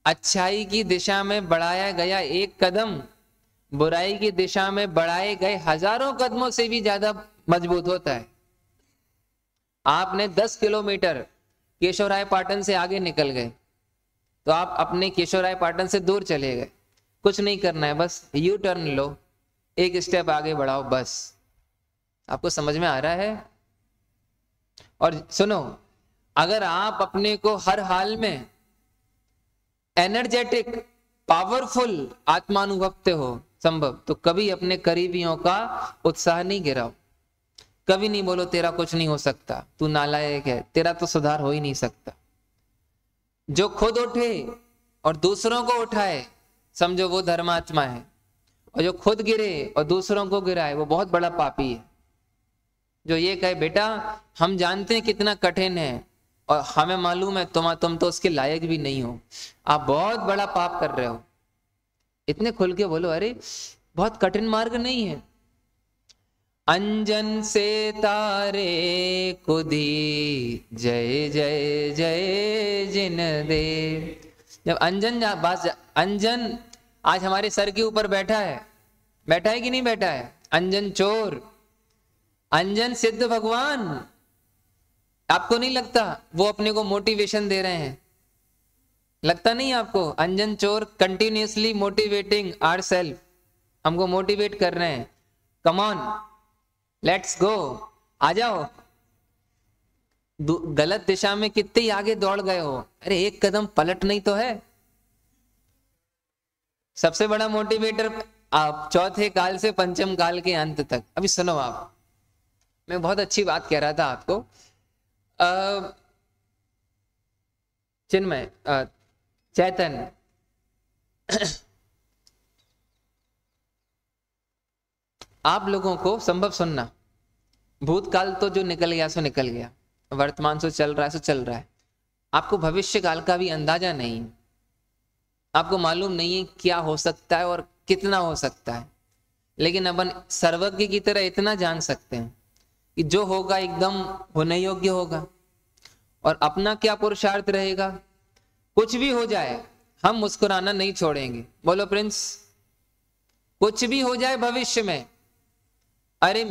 अच्छाई की दिशा में बढ़ाया गया एक कदम बुराई की दिशा में बढ़ाए गए हजारों कदमों से भी ज्यादा मजबूत होता है। आपने 10 किलोमीटर केशवराय पाटन से आगे निकल गए तो आप अपने केशवराय पाटन से दूर चले गए। कुछ नहीं करना है, बस यू टर्न लो, एक स्टेप आगे बढ़ाओ, बस। आपको समझ में आ रहा है? और सुनो, अगर आप अपने को हर हाल में एनर्जेटिक पावरफुल आत्मा अनुभवते हो संभव, तो कभी अपने करीबियों का उत्साह नहीं गिराओ, कभी नहीं बोलो तेरा कुछ नहीं हो सकता, तू नालायक है, तेरा तो सुधार हो ही नहीं सकता। जो खुद उठे और दूसरों को उठाए समझो वो धर्मात्मा है, और जो खुद गिरे और दूसरों को गिराए वो बहुत बड़ा पापी है। जो ये कहे बेटा हम जानते हैं कितना कठिन है और हमें मालूम है तुम तो उसके लायक भी नहीं हो, आप बहुत बड़ा पाप कर रहे हो, इतने खुल के बोलो अरे बहुत कठिन मार्ग नहीं है। अंजन से तारे कुदी जय जय जय जिन दे। जब अंजन आज हमारे सर के ऊपर बैठा है कि नहीं बैठा है? अंजन चोर, अंजन सिद्ध भगवान, आपको नहीं लगता वो अपने को मोटिवेशन दे रहे हैं? लगता नहीं आपको? अंजन चोर कंटिन्यूअसली मोटिवेटिंग आवरसेल्फ, हमको मोटिवेट कर रहे हैं, कम ऑन लेट्स गो, आ जाओ। गलत दिशा में कितने आगे दौड़ गए हो, अरे एक कदम पलट नहीं तो है। सबसे बड़ा मोटिवेटर आप चौथे काल से पंचम काल के अंत तक। अभी सुनो आप, मैं बहुत अच्छी बात कह रहा था आपको। चिन्मय, चैतन्य, आप लोगों को संभव सुनना, भूतकाल तो जो निकल गया सो निकल गया, वर्तमान सो चल रहा है सो चल रहा है। आपको भविष्य काल का भी अंदाजा नहीं, आपको मालूम नहीं है क्या हो सकता है और कितना हो सकता है, लेकिन अपन सर्वज्ञ की तरह इतना जान सकते हैं कि जो होगा एकदम होने योग्य होगा। और अपना क्या पुरुषार्थ रहेगा, कुछ भी हो जाए हम मुस्कुराना नहीं छोड़ेंगे। बोलो प्रिंस, कुछ भी हो जाए भविष्य में, अरे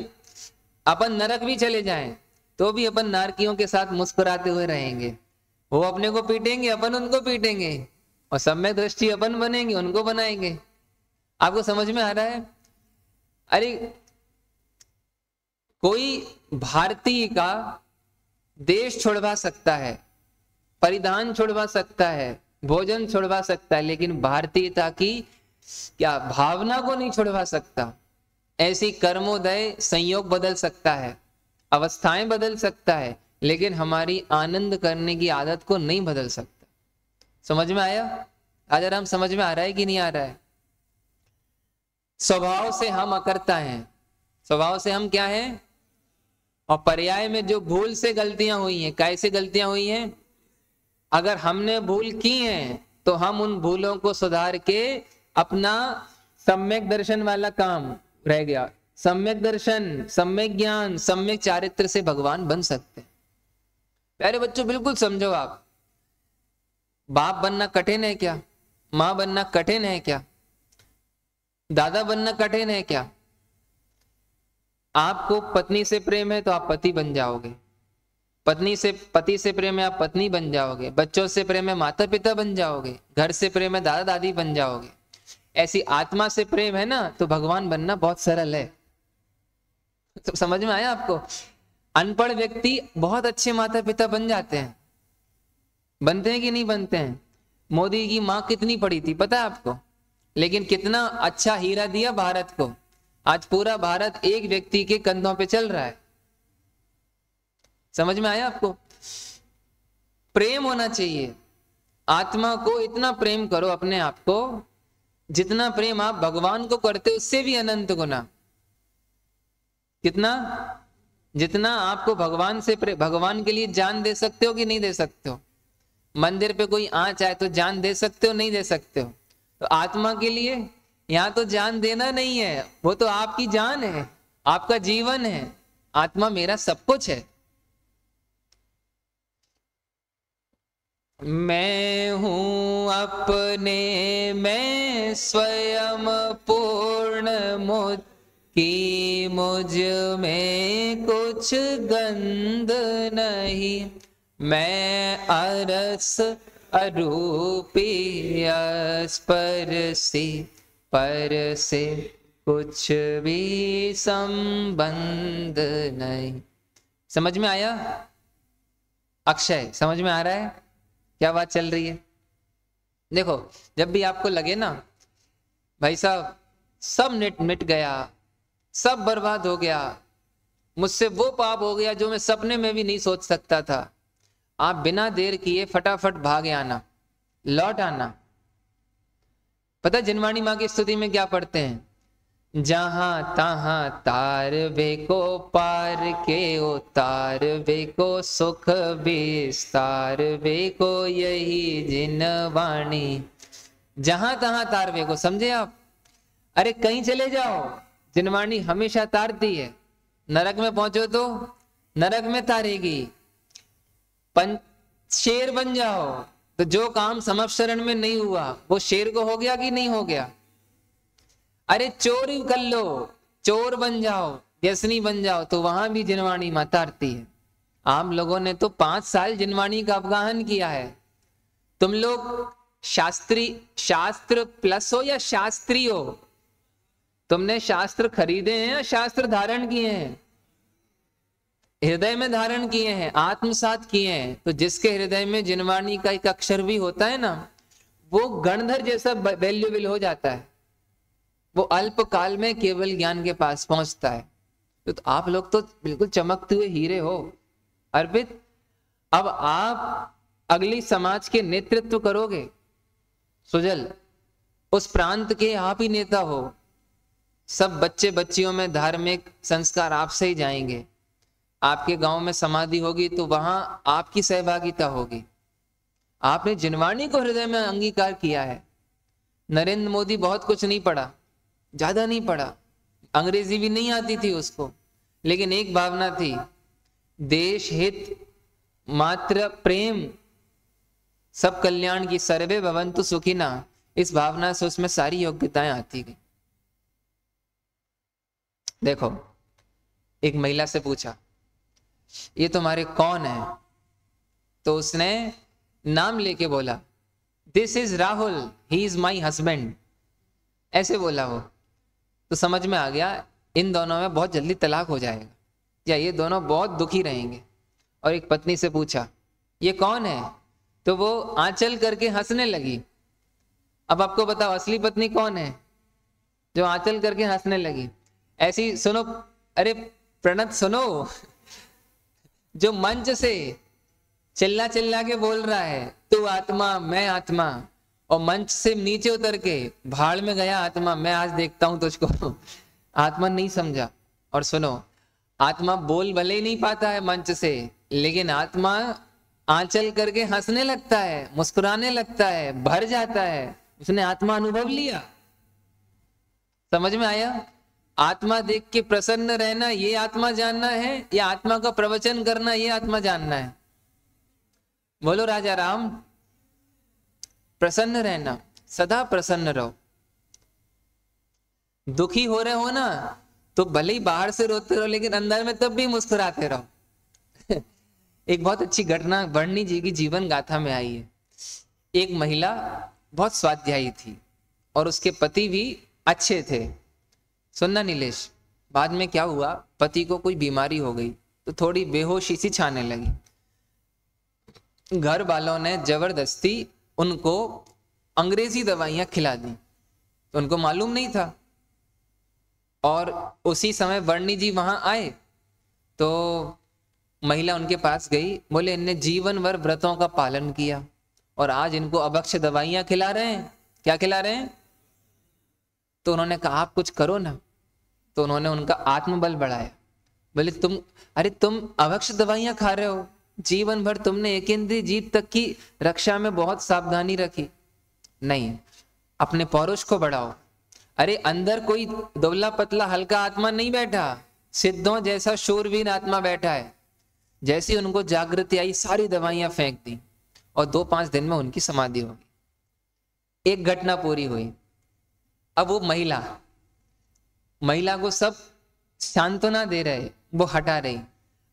अपन नरक भी चले जाएं तो भी अपन नारकियों के साथ मुस्कुराते हुए रहेंगे। वो अपने को पीटेंगे, अपन उनको पीटेंगे, और सम्यक दृष्टि अपन बनेंगे, उनको बनाएंगे। आपको समझ में आ रहा है? अरे कोई भारतीय का देश छुड़वा सकता है, परिधान छुड़वा सकता है, भोजन छुड़वा सकता है, लेकिन भारतीयता की क्या भावना को नहीं छुड़वा सकता। ऐसी कर्मोदय संयोग बदल सकता है, अवस्थाएं बदल सकता है, लेकिन हमारी आनंद करने की आदत को नहीं बदल सकता। समझ में आया? आज आराम समझ में आ रहा है कि नहीं आ रहा है? स्वभाव से हम अकर्ता हैं, स्वभाव से हम क्या हैं, और पर्याय में जो भूल से गलतियां हुई हैं, कैसे गलतियां हुई हैं, अगर हमने भूल की है तो हम उन भूलों को सुधार के अपना सम्यक दर्शन वाला काम रह गया, सम्यक दर्शन, सम्यक ज्ञान, सम्यक चारित्र से भगवान बन सकते हैं। प्यारे बच्चों बिल्कुल समझो आप, बाप बनना कठिन है क्या? मां बनना कठिन है क्या? दादा बनना कठिन है क्या? आपको पत्नी से प्रेम है तो आप पति बन जाओगे, पत्नी से पति से प्रेम है आप पत्नी बन जाओगे, बच्चों से प्रेम है माता पिता बन जाओगे, घर से प्रेम है दादा दादी बन जाओगे। ऐसी आत्मा से प्रेम है ना तो भगवान बनना बहुत सरल है। तो समझ में आया आपको? अनपढ़ व्यक्ति बहुत अच्छे माता पिता बन जाते हैं, बनते हैं कि नहीं बनते हैं? मोदी की माँ कितनी पढ़ी थी पता है आपको, लेकिन कितना अच्छा हीरा दिया भारत को। आज पूरा भारत एक व्यक्ति के कंधों पे चल रहा है। समझ में आया आपको? प्रेम होना चाहिए, आत्मा को इतना प्रेम करो अपने आप को, जितना प्रेम आप भगवान को करते हो उससे भी अनंत गुना। कितना? जितना आपको भगवान से भगवान के लिए जान दे सकते हो कि नहीं दे सकते हो? मंदिर पे कोई आँच आए तो जान दे सकते हो नहीं दे सकते हो? तो आत्मा के लिए यहां तो जान देना नहीं है, वो तो आपकी जान है, आपका जीवन है। आत्मा मेरा सब कुछ है। मैं हूं अपने में स्वयं पूर्ण, मुझ की मुझ में कुछ गंध नहीं, मैं अरस अरूपी स्पर्शी, पर से कुछ भी संबंध नहीं। समझ में आया? अक्षय समझ में आ रहा है क्या बात चल रही है? देखो जब भी आपको लगे ना भाई साहब सब मिट गया, सब बर्बाद हो गया, मुझसे वो पाप हो गया जो मैं सपने में भी नहीं सोच सकता था, आप बिना देर किए फटाफट भागे आना, लौट आना। पता जिनवाणी माँ की स्तुति में क्या पढ़ते हैं? जहां तहां तार वे को पार के उतार वे को सुख विस्तार वे को यही जिनवाणी। जहां तहां तार वे को, समझे आप? अरे कहीं चले जाओ, जिनवाणी हमेशा तारती है। नरक में पहुंचो तो नरक में तारेगी। शेर बन जाओ तो जो काम समपशरण में नहीं हुआ वो शेर को हो गया कि नहीं हो गया? अरे चोरी कर लो, चोर बन जाओ, व्यसनी बन जाओ, तो वहां भी जिनवाणी मां तारती है। आप लोगों ने तो 5 साल जिनवाणी का अवगाहन किया है। तुम लोग शास्त्र प्लस हो या शास्त्री हो? तुमने शास्त्र खरीदे हैं या शास्त्र धारण किए हैं? हृदय में धारण किए हैं, आत्मसात किए हैं। तो जिसके हृदय में जिनवाणी का एक अक्षर भी होता है ना, वो गणधर जैसा वैल्यूएबल हो जाता है, वो अल्प काल में केवल ज्ञान के पास पहुंचता है। तो आप लोग तो बिल्कुल चमकते हुए हीरे हो अर्पित। अब आप अगली समाज के नेतृत्व करोगे सुजल, उस प्रांत के आप ही नेता हो। सब बच्चे बच्चियों में धार्मिक संस्कार आपसे ही जाएंगे। आपके गांव में समाधि होगी तो वहां आपकी सहभागिता होगी। आपने जिनवाणी को हृदय में अंगीकार किया है। नरेंद्र मोदी बहुत कुछ नहीं पढ़ा, ज्यादा नहीं पढ़ा, अंग्रेजी भी नहीं आती थी उसको, लेकिन एक भावना थी, देश हित, मात्र प्रेम, सब कल्याण की, सर्वे भवन्तु सुखिना, इस भावना से उसमें सारी योग्यताएं आती गई। देखो, एक महिला से पूछा ये तुम्हारे कौन है, तो उसने नाम लेके बोला this is Rahul, he is my husband, ऐसे बोला वो। तो समझ में आ गया इन दोनों में बहुत जल्दी तलाक हो जाएगा, या ये दोनों बहुत दुखी रहेंगे। और एक पत्नी से पूछा ये कौन है, तो वो आंचल करके हंसने लगी। अब आपको बताओ असली पत्नी कौन है जो आंचल करके हंसने लगी? ऐसी सुनो, अरे प्रणत सुनो, जो मंच से चिल्ला चिल्ला के बोल रहा है तू आत्मा मैं आत्मा, और मंच से नीचे उतर के भाड़ में गया आत्मा, मैं आज देखता हूं तुझको, आत्मा नहीं समझा। और सुनो, आत्मा बोल भले ही नहीं पाता है मंच से, लेकिन आत्मा आंचल करके हंसने लगता है, मुस्कुराने लगता है, भर जाता है, उसने आत्मा अनुभव लिया। समझ में आया? आत्मा देख के प्रसन्न रहना ये आत्मा जानना है, या आत्मा का प्रवचन करना ये आत्मा जानना है? बोलो राजा राम। प्रसन्न रहना, सदा प्रसन्न रहो। दुखी हो रहे हो ना तो भले ही बाहर से रोते रहो, लेकिन अंदर में तब भी मुस्कुराते रहो। एक बहुत अच्छी घटना वर्णी जी की जीवन गाथा में आई है। एक महिला बहुत स्वाध्यायी थी और उसके पति भी अच्छे थे। सुनना नीलेश, बाद में क्या हुआ, पति को कोई बीमारी हो गई तो थोड़ी बेहोशी सी छाने लगी। घर वालों ने जबरदस्ती उनको अंग्रेजी दवाइयां खिला दी, तो उनको मालूम नहीं था। और उसी समय वर्णी जी वहां आए तो महिला उनके पास गई, बोले इनने जीवन भर व्रतों का पालन किया और आज इनको अभक्ष दवाइयां खिला रहे हैं। क्या खिला रहे हैं? तो उन्होंने कहा आप कुछ करो ना। तो उन्होंने उनका आत्मबल बढ़ाया। बोले तुम अभक्ष दवाइयां खा रहे हो, जीवन भर तुमने एक इंद्रिय जीव तक की रक्षा में बहुत सावधानी रखी, नहीं, अपने पौरुष को बढ़ाओ। अरे अंदर कोई दुबला पतला हल्का आत्मा नहीं बैठा, सिद्धों जैसा शूरवीर आत्मा बैठा है। जैसे उनको जागृति आई, सारी दवाइयां फेंक दी और 2-5 दिन में उनकी समाधि हो गई। एक घटना पूरी हुई। अब वो महिला को सब सांत्वना दे रहे, वो हटा रही।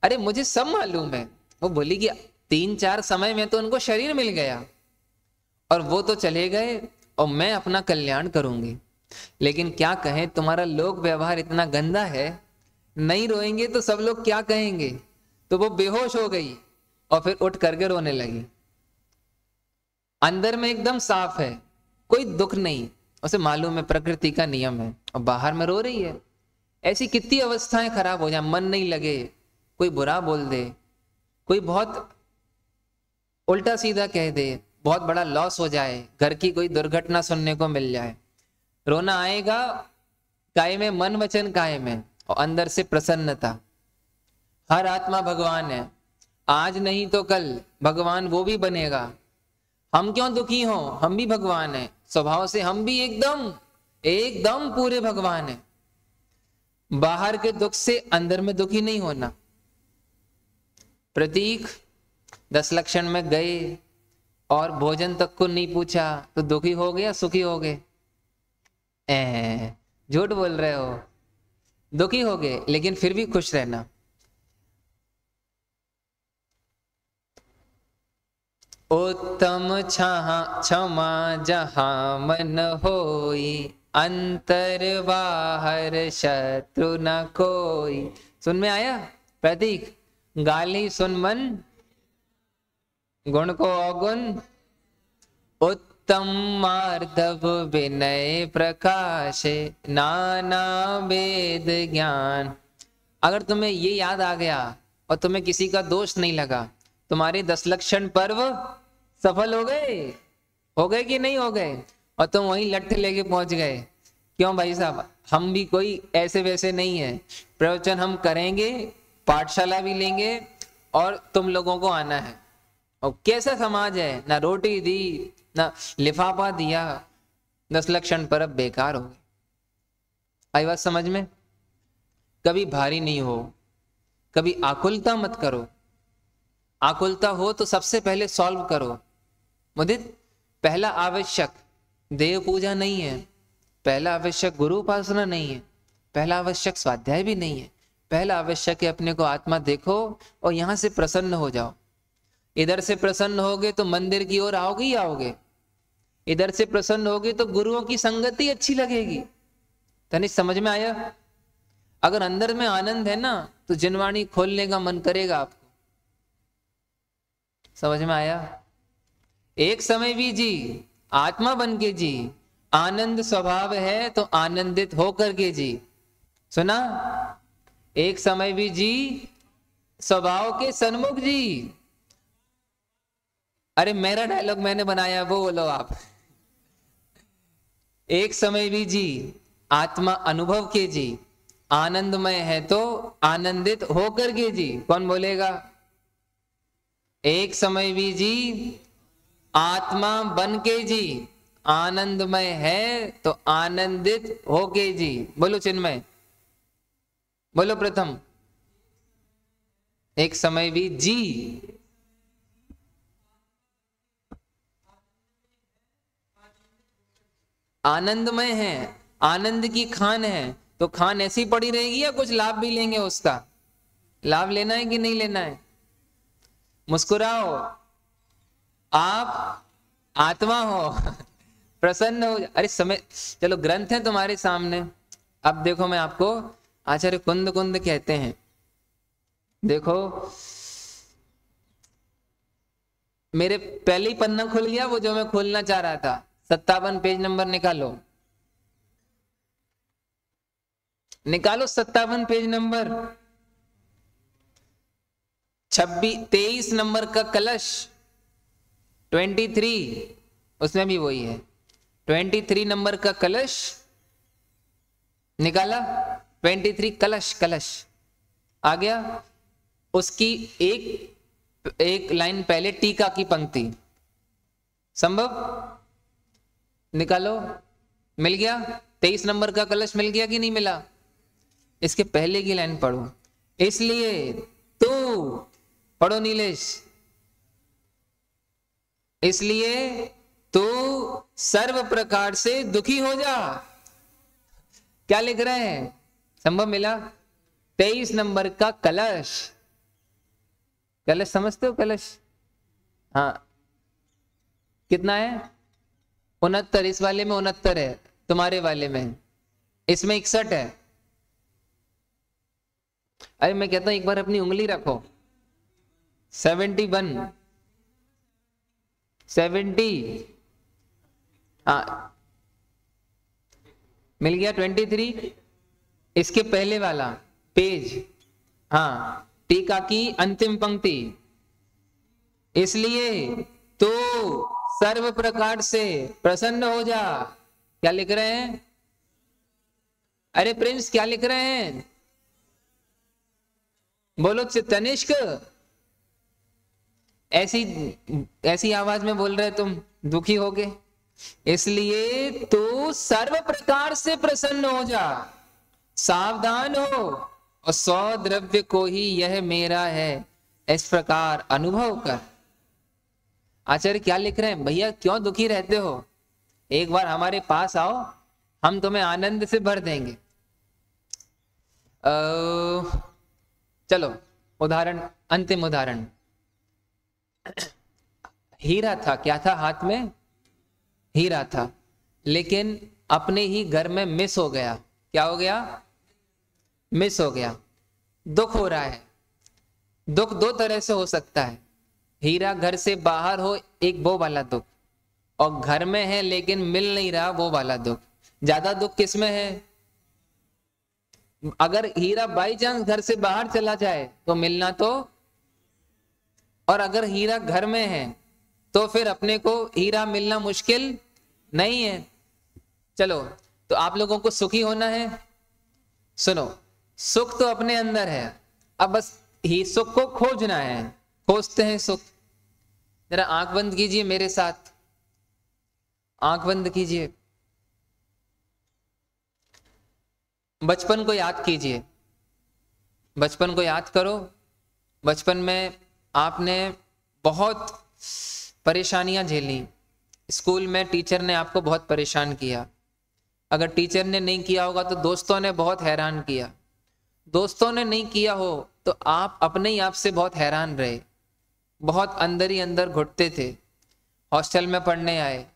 अरे मुझे सब मालूम है। वो बोली कि 3-4 समय में तो उनको शरीर मिल गया और वो तो चले गए और मैं अपना कल्याण करूंगी। लेकिन क्या कहें, तुम्हारा लोक व्यवहार इतना गंदा है, नहीं रोएंगे तो सब लोग क्या कहेंगे। तो वो बेहोश हो गई और फिर उठ करके रोने लगी। अंदर में एकदम साफ है, कोई दुख नहीं, उसे मालूम है प्रकृति का नियम है, और बाहर में रो रही है। ऐसी कितनी अवस्थाएं खराब हो जाए, मन नहीं लगे, कोई बुरा बोल दे, कोई बहुत उल्टा सीधा कह दे, बहुत बड़ा लॉस हो जाए, घर की कोई दुर्घटना सुनने को मिल जाए, रोना आएगा। काय में मन वचन काय में, और अंदर से प्रसन्नता। हर आत्मा भगवान है, आज नहीं तो कल भगवान वो भी बनेगा। हम क्यों दुखी हो, हम भी भगवान है, स्वभाव से हम भी एकदम पूरे भगवान है। बाहर के दुख से अंदर में दुखी नहीं होना। प्रतीक 10 लक्षण में गए और भोजन तक को नहीं पूछा तो दुखी हो गया, सुखी हो गए? झूठ बोल रहे हो, दुखी हो गए, लेकिन फिर भी खुश रहना। उत्तम क्षमा जहां मन होई, अंतर बाहर शत्रु न कोई। सुन में आया प्रतीक? गाली सुन मन, गुण को अवगुण, उत्तम मार्दव विनय प्रकाशे नाना वेद ज्ञान। अगर तुम्हें ये याद आ गया और तुम्हें किसी का दोष नहीं लगा, तुम्हारे 10 लक्षण पर्व सफल हो गए कि नहीं हो गए? और तुम वहीं लट्ठ लेके पहुंच गए। क्यों भाई साहब, हम भी कोई ऐसे वैसे नहीं है। प्रवचन हम करेंगे, पाठशाला भी लेंगे और तुम लोगों को आना है। और कैसा समाज है, ना रोटी दी ना लिफाफा दिया, 10 लक्षण पर्व बेकार हो गए। आई बात समझ में? कभी भारी नहीं हो, कभी आकुलता मत करो। आकुलता हो तो सबसे पहले सॉल्व करो। मुदित, पहला आवश्यक देव पूजा नहीं है, पहला आवश्यक गुरु उपासना नहीं है, पहला आवश्यक स्वाध्याय भी नहीं है। पहला आवश्यक है अपने को आत्मा देखो और यहां से प्रसन्न हो जाओ। इधर से प्रसन्न होगे तो मंदिर की ओर आओगे ही आओगे, इधर से प्रसन्न होगे तो गुरुओं की संगति अच्छी लगेगी। तनिक समझ में आया? अगर अंदर में आनंद है ना तो जिनवाणी खोलने का मन करेगा आपको। समझ में आया? एक समय भी जी, आत्मा बन के जी, आनंद स्वभाव है तो आनंदित होकर के जी। सुना? एक समय भी जी, स्वभाव के सन्मुख जी। अरे मेरा डायलॉग मैंने बनाया, वो बोलो आप। एक समय भी जी, आत्मा अनुभव के जी, आनंदमय है तो आनंदित होकर के जी। कौन बोलेगा? एक समय भी जी, आत्मा बन के जी, आनंदमय है तो आनंदित होके जी। बोलो चिन्मय, बोलो प्रथम। एक समय भी जी, आनंदमय है, आनंद की खान है, तो खान ऐसी पड़ी रहेगी या कुछ लाभ भी लेंगे उसका? लाभ लेना है कि नहीं लेना है? मुस्कुराओ, आप आत्मा हो, प्रसन्न हो। अरे समय, चलो ग्रंथ है तुम्हारे सामने। अब देखो, मैं आपको आचार्य कुंद कुंद कहते हैं। देखो मेरे पहले ही पन्ना खुल गया, वो जो मैं खोलना चाह रहा था। 57 पेज नंबर निकालो, निकालो 57 पेज नंबर। 23 नंबर का कलश, 23, उसमें भी वही है। 23 नंबर का कलश निकाला, 23 कलश, कलश आ गया। उसकी एक लाइन पहले टीका की पंक्ति, संभव? निकालो, मिल गया? 23 नंबर का कलश मिल गया कि नहीं मिला? इसके पहले की लाइन पढ़ो। इसलिए तू, पढ़ो नीलेश, इसलिए तू सर्व प्रकार से दुखी हो जा। क्या लिख रहे हैं? संभव मिला? 23 नंबर का कलश, कलश समझते हो? कलश, हाँ, कितना है? 69। इस वाले में 69 है, तुम्हारे वाले में, इसमें 61 है। अरे मैं कहता हूं एक बार अपनी उंगली रखो। 71, 70, हाँ मिल गया। 23 इसके पहले वाला पेज, हाँ, टीका की अंतिम पंक्ति। इसलिए तो सर्व प्रकार से प्रसन्न हो जा। क्या लिख रहे हैं? अरे प्रिंस, क्या लिख रहे हैं? बोलो तनिष्क, ऐसी आवाज में बोल रहे तुम, दुखी हो गए। इसलिए तू सर्व प्रकार से प्रसन्न हो जा, सावधान हो और 100 द्रव्य को ही यह मेरा है इस प्रकार अनुभव कर। आचार्य क्या लिख रहे हैं? भैया क्यों दुखी रहते हो? एक बार हमारे पास आओ, हम तुम्हें आनंद से भर देंगे। चलो उदाहरण, अंतिम उदाहरण। हीरा था, क्या था हाथ में? हीरा था, लेकिन अपने ही घर में मिस हो गया। क्या हो गया? मिस हो गया। दुख हो रहा है। दुख दो तरह से हो सकता है। हीरा घर से बाहर हो, एक वो वाला दुख, और घर में है लेकिन मिल नहीं रहा, वो वाला दुख। ज्यादा दुख किस में है? अगर हीरा बाई चांस घर से बाहर चला जाए तो मिलना तो, और अगर हीरा घर में है तो फिर अपने को हीरा मिलना मुश्किल नहीं है। चलो, तो आप लोगों को सुखी होना है, सुनो, सुख तो अपने अंदर है, अब बस ही सुख को खोजना है। खोजते हैं सुख। जरा आंख बंद कीजिए मेरे साथ, आंख बंद कीजिए, बचपन को याद कीजिए, बचपन को याद करो। बचपन में आपने बहुत परेशानियां झेली, स्कूल में टीचर ने आपको बहुत परेशान किया, अगर टीचर ने नहीं किया होगा तो दोस्तों ने बहुत हैरान किया, दोस्तों ने नहीं किया हो तो आप अपने ही आप से बहुत हैरान रहे, बहुत अंदर ही अंदर घुटते थे। हॉस्टल में पढ़ने आए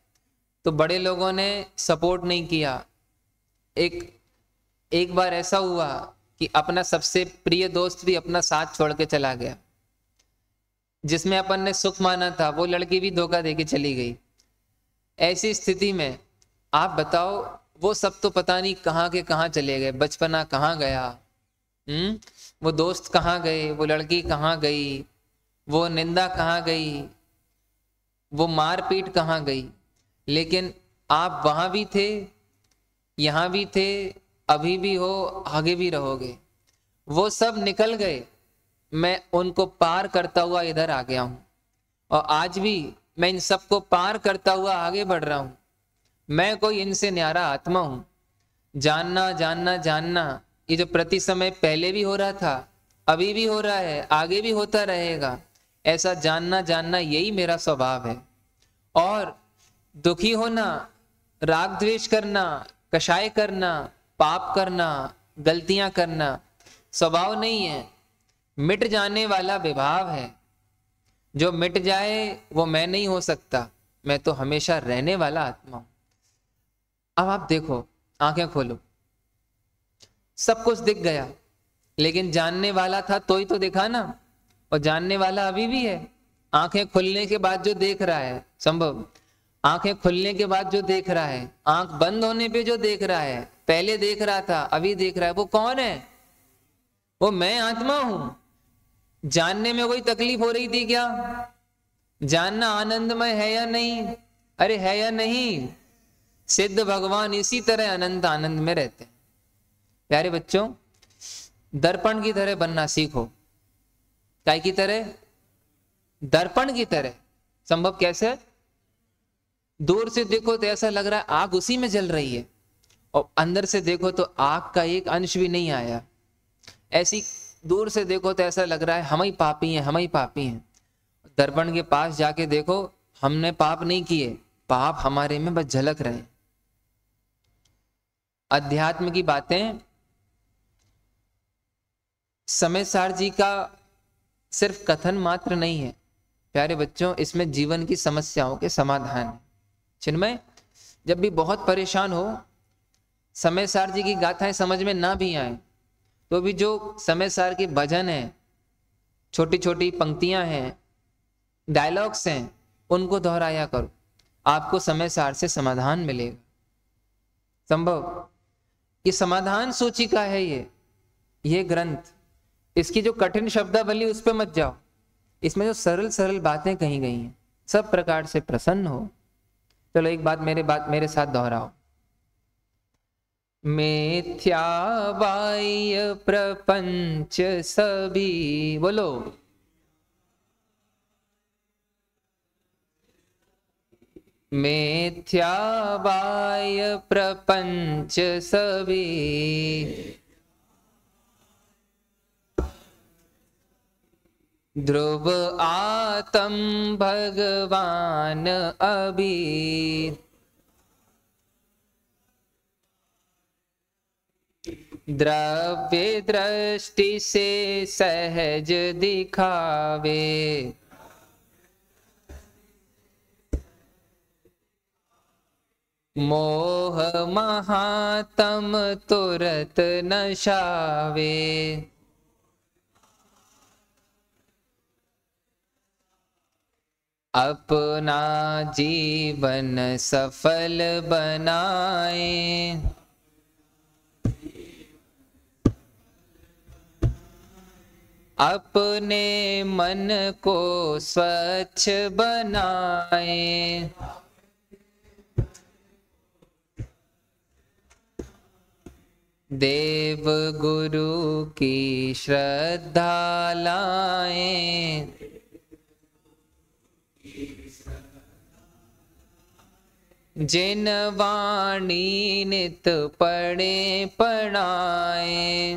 तो बड़े लोगों ने सपोर्ट नहीं किया। एक बार ऐसा हुआ कि अपना सबसे प्रिय दोस्त भी अपना साथ छोड़ के चला गया, जिसमें अपन ने सुख माना था वो लड़की भी धोखा देके चली गई। ऐसी स्थिति में आप बताओ, वो सब तो पता नहीं कहाँ के कहाँ चले गए, बचपना कहाँ गया, वो दोस्त कहाँ गए, वो लड़की कहाँ गई, वो निंदा कहाँ गई, वो मारपीट कहाँ गई। लेकिन आप वहां भी थे, यहां भी थे, अभी भी हो, आगे भी रहोगे। वो सब निकल गए, मैं उनको पार करता हुआ इधर आ गया हूं, और आज भी मैं इन सबको पार करता हुआ आगे बढ़ रहा हूं। मैं कोई इनसे न्यारा आत्मा हूं। जानना जानना जानना, ये जो प्रति समय पहले भी हो रहा था, अभी भी हो रहा है, आगे भी होता रहेगा, ऐसा जानना जानना यही मेरा स्वभाव है। और दुखी होना, राग द्वेष करना, कषाय करना, पाप करना, गलतियां करना स्वभाव नहीं है, मिट जाने वाला विभाव है। जो मिट जाए वो मैं नहीं हो सकता, मैं तो हमेशा रहने वाला आत्मा हूं। अब आप देखो, आंखें खोलो, सब कुछ दिख गया, लेकिन जानने वाला था तो ही तो देखा ना, और जानने वाला अभी भी है। आंखें खुलने के बाद जो देख रहा है संभव, आंखें खुलने के बाद जो देख रहा है, आंख बंद होने पे जो देख रहा है, पहले देख रहा था अभी देख रहा है, वो कौन है? वो मैं आत्मा हूं। जानने में कोई तकलीफ हो रही थी क्या? जानना आनंदमय है या नहीं? अरे है या नहीं? सिद्ध भगवान इसी तरह अनंत आनंद में रहते हैं। प्यारे बच्चों, दर्पण की तरह बनना सीखो। काय की तरह? दर्पण की तरह। संभव कैसे? दूर से देखो तो ऐसा लग रहा है आग उसी में जल रही है, और अंदर से देखो तो आग का एक अंश भी नहीं आया। ऐसी दूर से देखो तो ऐसा लग रहा है हम ही पापी हैं, हम ही पापी हैं। दर्पण के पास जाके देखो, हमने पाप नहीं किए, पाप हमारे में बस झलक रहे हैं। अध्यात्म की बातें समय सार जी का सिर्फ कथन मात्र नहीं है प्यारे बच्चों, इसमें जीवन की समस्याओं के समाधान है। चिन्मय, जब भी बहुत परेशान हो, समय सार जी की गाथाएं समझ में ना भी आए तो भी जो समय सार के भजन है, छोटी छोटी पंक्तियां हैं, डायलॉग्स हैं, उनको दोहराया करो, आपको समय सार से समाधान मिलेगा। संभव ये समाधान सूची का है, ये ग्रंथ। इसकी जो कठिन शब्दावली उस पर मत जाओ, इसमें जो सरल सरल बातें कही गई हैं, सब प्रकार से प्रसन्न हो। चलो एक बात मेरे साथ दोहराओ। मिथ्या बाह्य प्रपंच सभी, बोलो। मिथ्या बाह्य प्रपंच सभी, ध्रुव आत्म भगवान अभी। द्रव्य दृष्टि से सहज दिखावे, मोह महातम तुरत नशावे। अपना जीवन सफल बनाए। अपने मन को स्वच्छ बनाए। देव गुरु की श्रद्धा लाएं। जिन वाणी नित पढ़े पढ़ाए।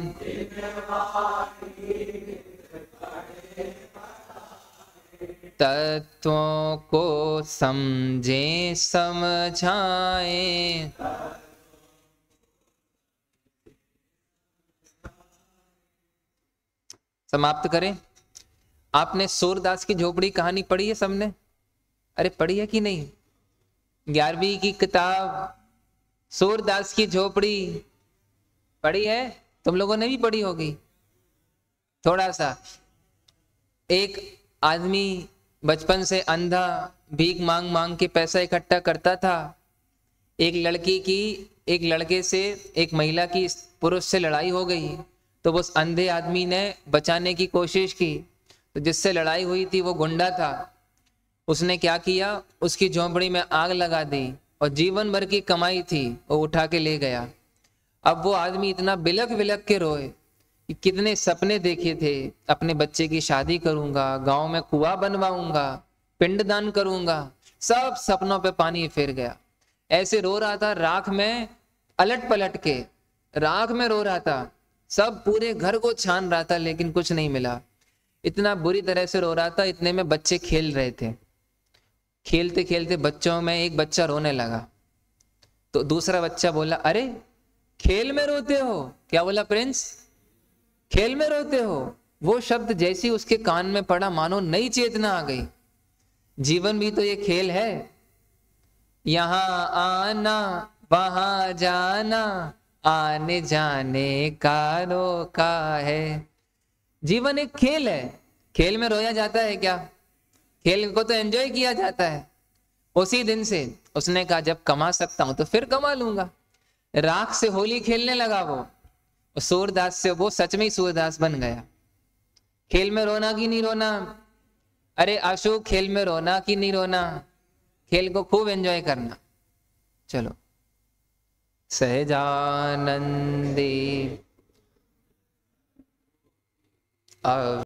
तत्वों को समझे समझाए। समाप्त करें। आपने सूरदास की झोपड़ी कहानी पढ़ी है सबने? अरे पढ़ी है कि नहीं? 11वीं की किताब सूरदास की झोपड़ी पढ़ी है? तुम लोगों ने भी पढ़ी होगी थोड़ा सा। एक आदमी बचपन से अंधा भीख मांग मांग के पैसा इकट्ठा करता था। एक लड़के से एक महिला की पुरुष से लड़ाई हो गई, तो उस अंधे आदमी ने बचाने की कोशिश की। तो जिससे लड़ाई हुई थी वो गुंडा था। उसने क्या किया, उसकी झोंपड़ी में आग लगा दी और जीवन भर की कमाई थी वो उठा के ले गया। अब वो आदमी इतना बिलक बिलक के रोए कि कितने सपने देखे थे, अपने बच्चे की शादी करूंगा, गांव में कुआं बनवाऊंगा, पिंडदान करूंगा, सब सपनों पे पानी फिर गया। ऐसे रो रहा था, राख में अलट पलट के राख में रो रहा था। सब पूरे घर को छान रहा था लेकिन कुछ नहीं मिला। इतना बुरी तरह से रो रहा था। इतने में बच्चे खेल रहे थे। खेलते खेलते बच्चों में एक बच्चा रोने लगा, तो दूसरा बच्चा बोला, अरे खेल में रोते हो? क्या बोला प्रिंस? खेल में रोते हो? वो शब्द जैसे उसके कान में पड़ा मानो नई चेतना आ गई। जीवन भी तो ये खेल है। यहां आना वहां जाना, आने जाने का रोका है। जीवन एक खेल है। खेल में रोया जाता है क्या? खेल को तो एंजॉय किया जाता है। उसी दिन से उसने कहा, जब कमा सकता हूं तो फिर कमा लूंगा। राख से होली खेलने लगा वो। सूरदास से वो सच में ही सूरदास बन गया। खेल में रोना कि नहीं रोना? अरे आशु, खेल में रोना कि नहीं रोना? खेल को खूब एंजॉय करना। चलो। सहजानंदी